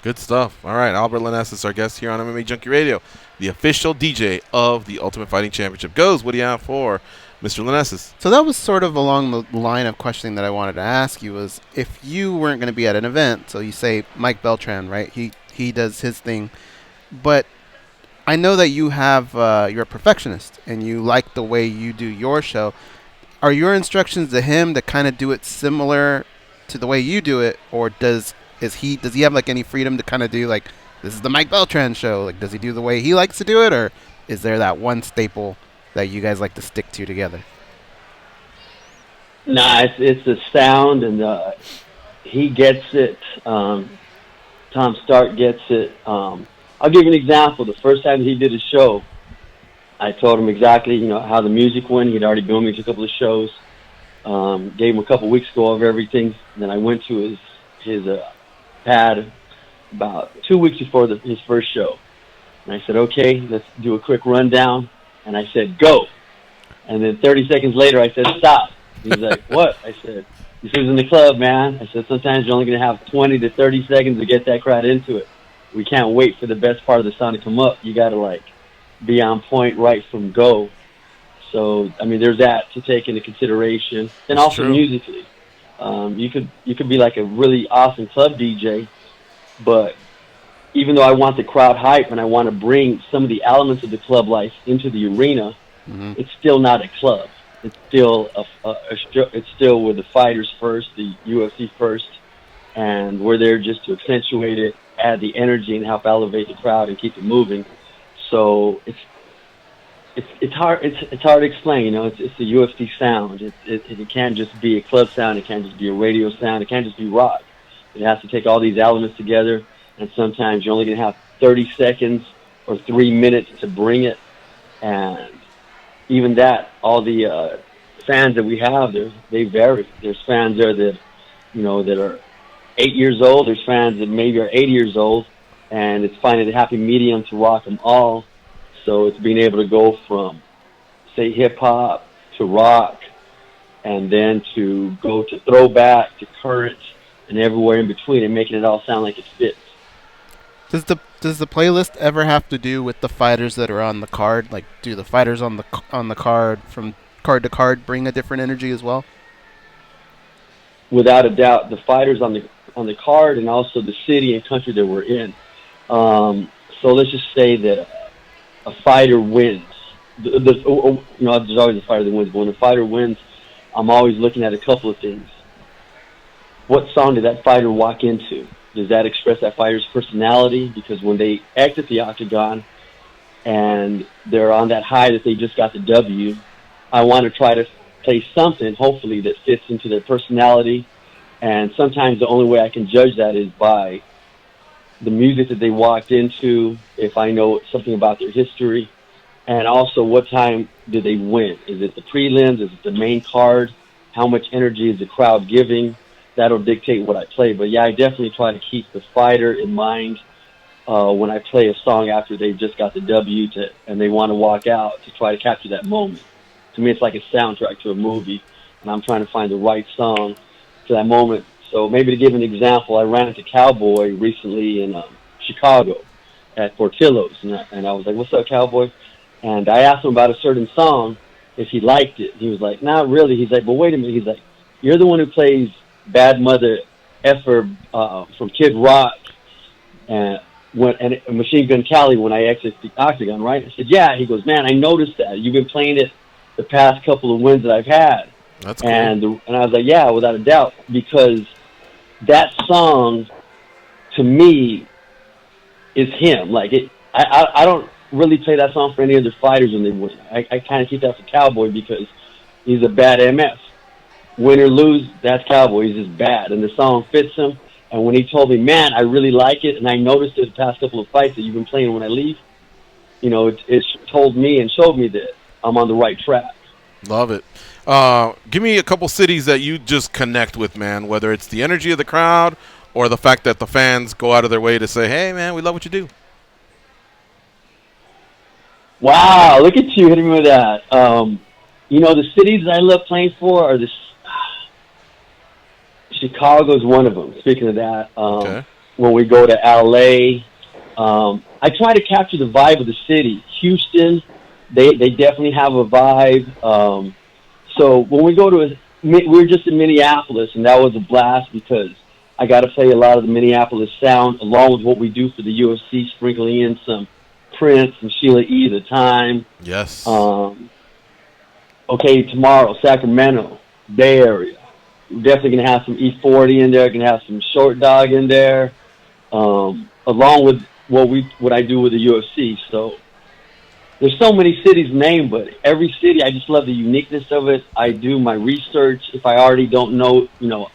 Good stuff. All right. Albert Lanessis, our guest here on MMA Junkie Radio, the official DJ of the Ultimate Fighting Championship. Goes, what do you have for Mr. Lanessis? So that was sort of along the line of questioning that I wanted to ask you was if you weren't going to be at an event, so you say Mike Beltran, right? He does his thing, but I know that you have you're a perfectionist and you like the way you do your show. Are your instructions to him to kind of do it similar to the way you do it, or does he have like any freedom to kind of do like this is the Mike Beltran show? Like, does he do the way he likes to do it, or is there that one staple that you guys like to stick to together? Nah, it's the sound, and he gets it. Tom Stark gets it. I'll give you an example. The first time he did a show, I told him exactly, how the music went. He'd already been with me to a couple of shows. Gave him a couple of weeks to go over everything. And then I went to his pad about 2 weeks before his first show. And I said, okay, let's do a quick rundown. And I said, go. And then 30 seconds later, I said, stop. He's like, what? I said, this is in the club, man. I said, sometimes you're only going to have 20 to 30 seconds to get that crowd into it. We can't wait for the best part of the song to come up. You got to, be on point right from go. So, I mean, there's that to take into consideration. And also musically. You could be like a really awesome club DJ, but even though I want the crowd hype and I want to bring some of the elements of the club life into the arena, it's still not a club. It's still it's still with the fighters first, the UFC first, and we're there just to accentuate it, add the energy, and help elevate the crowd and keep it moving. So it's hard to explain. It's the UFC sound. It can't just be a club sound. It can't just be a radio sound. It can't just be rock. It has to take all these elements together and sometimes you're only going to have 30 seconds or 3 minutes to bring it. And even that, all the fans that we have, they vary. There's fans there that, that are 8 years old. There's fans that maybe are 80 years old, and it's finding a happy medium to rock them all. So it's being able to go from, say, hip-hop to rock, and then to go to throwback to current and everywhere in between, and making it all sound like it fits. Does the playlist ever have to do with the fighters that are on the card? Like, do the fighters on the card from card to card bring a different energy as well? Without a doubt, the fighters on the card, and also the city and country that we're in. So let's just say that a fighter wins. There's always a fighter that wins, but when a fighter wins, I'm always looking at a couple of things. What song did that fighter walk into? Does that express that fighter's personality? Because when they exit the octagon and they're on that high that they just got the W, I want to try to play something, hopefully, that fits into their personality. And sometimes the only way I can judge that is by the music that they walked into, if I know something about their history, and also what time did they win. Is it the prelims? Is it the main card? How much energy is the crowd giving? That'll dictate what I play. But, yeah, I definitely try to keep the fighter in mind when I play a song after they've just got the W and they want to walk out, to try to capture that moment. To me, it's like a soundtrack to a movie, and I'm trying to find the right song to that moment. So maybe to give an example, I ran into Cowboy recently in Chicago at Portillo's, and I was like, "What's up, Cowboy?" And I asked him about a certain song, if he liked it. He was like, "Not really." He's like, "But wait a minute." He's like, "You're the one who plays Bad Mother Effer from Kid Rock and Machine Gun Kelly when I exit the octagon, right?" I said, "Yeah." He goes, "Man, I noticed that. You've been playing it the past couple of wins that I've had." That's cool. And I was like, "Yeah, without a doubt," because that song, to me, is him. Like, I don't really play that song for any other fighters when they win. I kind of keep that for Cowboy because he's a bad MF. Win or lose, that's Cowboy. He's just bad, and the song fits him. And when he told me, "Man, I really like it, and I noticed it the past couple of fights that you've been playing when I leave," it told me and showed me that I'm on the right track. Love it. Give me a couple cities that you just connect with, man, whether it's the energy of the crowd or the fact that the fans go out of their way to say, "Hey, man, we love what you do." Wow, look at you hitting me with that. The cities that I love playing for are Chicago's one of them. Speaking of that, okay. When we go to L.A., I try to capture the vibe of the city. Houston, they definitely have a vibe. So when we go to we were just in Minneapolis, and that was a blast because I got to play a lot of the Minneapolis sound along with what we do for the UFC, sprinkling in some Prince and Sheila E. at the time. Yes. Okay, tomorrow, Sacramento, Bay Area. We're definitely going to have some E40 in there. Going to have some Short Dog in there, along with what I do with the UFC. So there's so many cities named, but every city, I just love the uniqueness of it. I do my research. If I already don't know,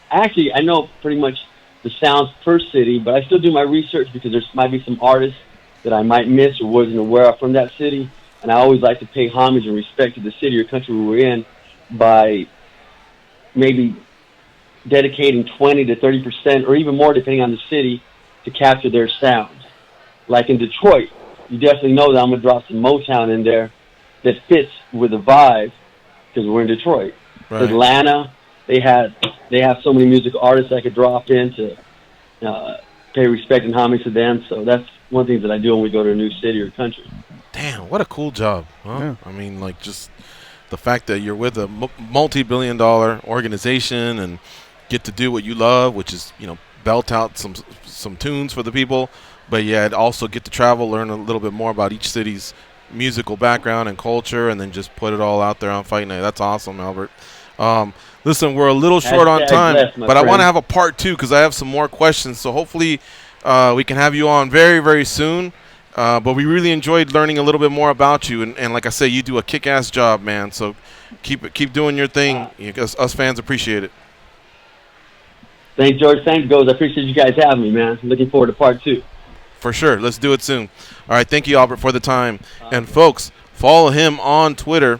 actually I know pretty much the sounds per city, but I still do my research because there might be some artists that I might miss or wasn't aware of from that city. And I always like to pay homage and respect to the city or country we're in by maybe dedicating 20 to 30% or even more, depending on the city, to capture their sound. Like in Detroit, you definitely know that I'm going to drop some Motown in there that fits with the vibe because we're in Detroit. Right. Atlanta, they have so many musical artists I could drop in to pay respect and homage to them. So that's one of the things that I do when we go to a new city or country. Damn, what a cool job. Huh? Yeah. I mean, like, just the fact that you're with a multi-billion-dollar organization and get to do what you love, which is, belt out some tunes for the people, but yet also get to travel, learn a little bit more about each city's musical background and culture, and then just put it all out there on Fight Night. That's awesome, Albert. Listen, we're a little short on time, but I want to have a part 2 because I have some more questions. So hopefully we can have you on very, very soon. But we really enjoyed learning a little bit more about you, and like I say, you do a kick-ass job, man. So keep doing your thing. Us fans appreciate it. Thanks, George. Thanks, Goes. I appreciate you guys having me, man. Looking forward to part 2. For sure. Let's do it soon. All right. Thank you, Albert, for the time. And, folks, follow him on Twitter.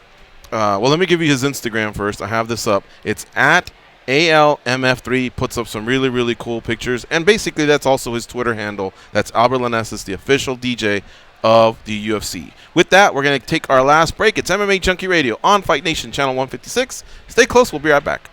Well, let me give you his Instagram first. I have this up. It's at ALMF3. Puts up some really, really cool pictures. And basically, that's also his Twitter handle. That's Albert Lanessis, the official DJ of the UFC. With that, we're going to take our last break. It's MMA Junkie Radio on Fight Nation, Channel 156. Stay close. We'll be right back.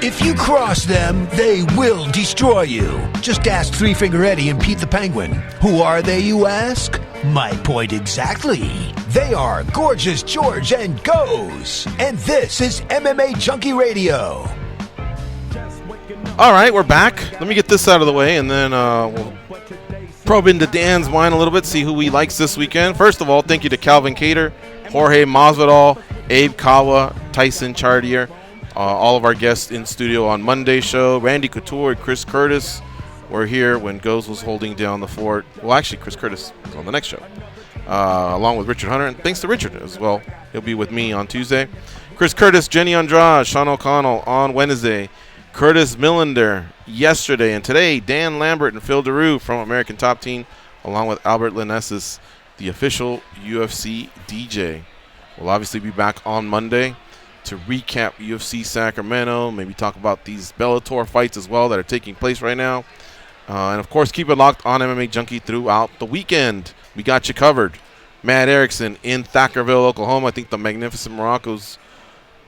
If you cross them, they will destroy you. Just ask Three Finger Eddie and Pete the Penguin. Who are they, you ask? My point exactly. They are Gorgeous George and Goes. And this is MMA Junkie Radio. All right, we're back. Let me get this out of the way, and then we'll probe into Dan's mind a little bit, see who he likes this weekend. First of all, thank you to Calvin Cater, Jorge Masvidal, Abe Kawa, Tyson Chartier, all of our guests in studio on Monday's show. Randy Couture and Chris Curtis were here when Goes was holding down the fort. Well, actually, Chris Curtis was on the next show, along with Richard Hunter. And thanks to Richard as well. He'll be with me on Tuesday. Chris Curtis, Jenny Andrade, Sean O'Connell on Wednesday. Curtis Millender yesterday. And today, Dan Lambert and Phil Daru from American Top Team, along with Albert Lanessis, the official UFC DJ. We'll obviously be back on Monday to recap UFC Sacramento, maybe talk about these Bellator fights as well that are taking place right now. And, of course, keep it locked on MMA Junkie throughout the weekend. We got you covered. Matt Erickson in Thackerville, Oklahoma. I think the Magnificent Morocco's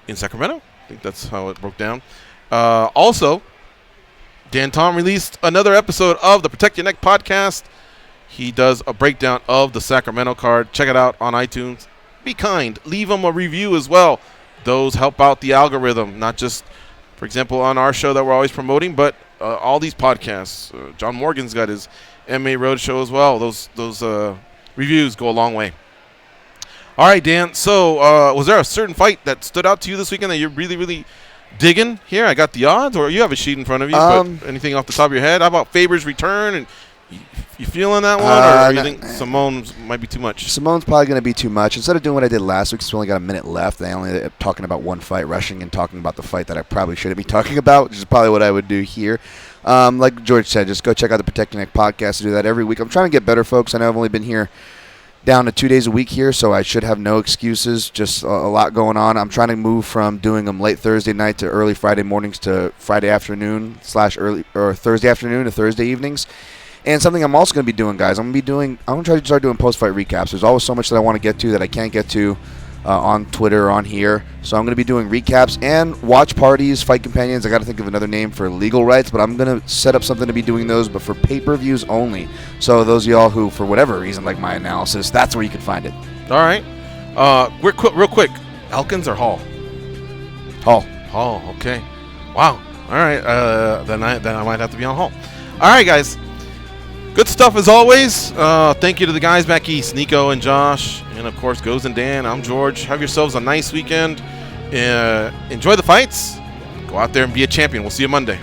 in Sacramento. I think that's how it broke down. Also, Dan Tom released another episode of the Protect Your Neck podcast. He does a breakdown of the Sacramento card. Check it out on iTunes. Be kind. Leave him a review as well. Those help out the algorithm, not just, for example, on our show that we're always promoting, but all these podcasts. John Morgan's got his MMA Roadshow as well. Those reviews go a long way. All right, Dan. So was there a certain fight that stood out to you this weekend that you're really, really digging? Here, I got the odds, or you have a sheet in front of you, but anything off the top of your head? How about Faber's return? And you feeling that one, or you think Simone's might be too much? Simone's probably going to be too much. Instead of doing what I did last week, because we only got a minute left, I only ended up talking about one fight, rushing and talking about the fight that I probably shouldn't be talking about, which is probably what I would do here. Like George said, just go check out the Protect Your Neck podcast. I do that every week. I'm trying to get better, folks. I know I've only been here down to 2 days a week here, so I should have no excuses. Just a lot going on. I'm trying to move from doing them late Thursday night to early Friday mornings to Friday afternoon / early or Thursday afternoon to Thursday evenings. And something I'm also going to be doing, guys, I'm going to try to start doing post-fight recaps. There's always so much that I want to get to that I can't get to on Twitter or on here. So I'm going to be doing recaps and watch parties, fight companions. I got to think of another name for legal rights, but I'm going to set up something to be doing those, but for pay-per-views only. So those of y'all who, for whatever reason, like my analysis, that's where you can find it. All right. Real quick. Elkins or Hall? Hall, okay. Wow. All right. Then I might have to be on Hall. All right, guys. Good stuff as always. Thank you to the guys back east, Nico and Josh, and of course Goes and Dan. I'm George. Have yourselves a nice weekend. Enjoy the fights. Go out there and be a champion. We'll see you Monday.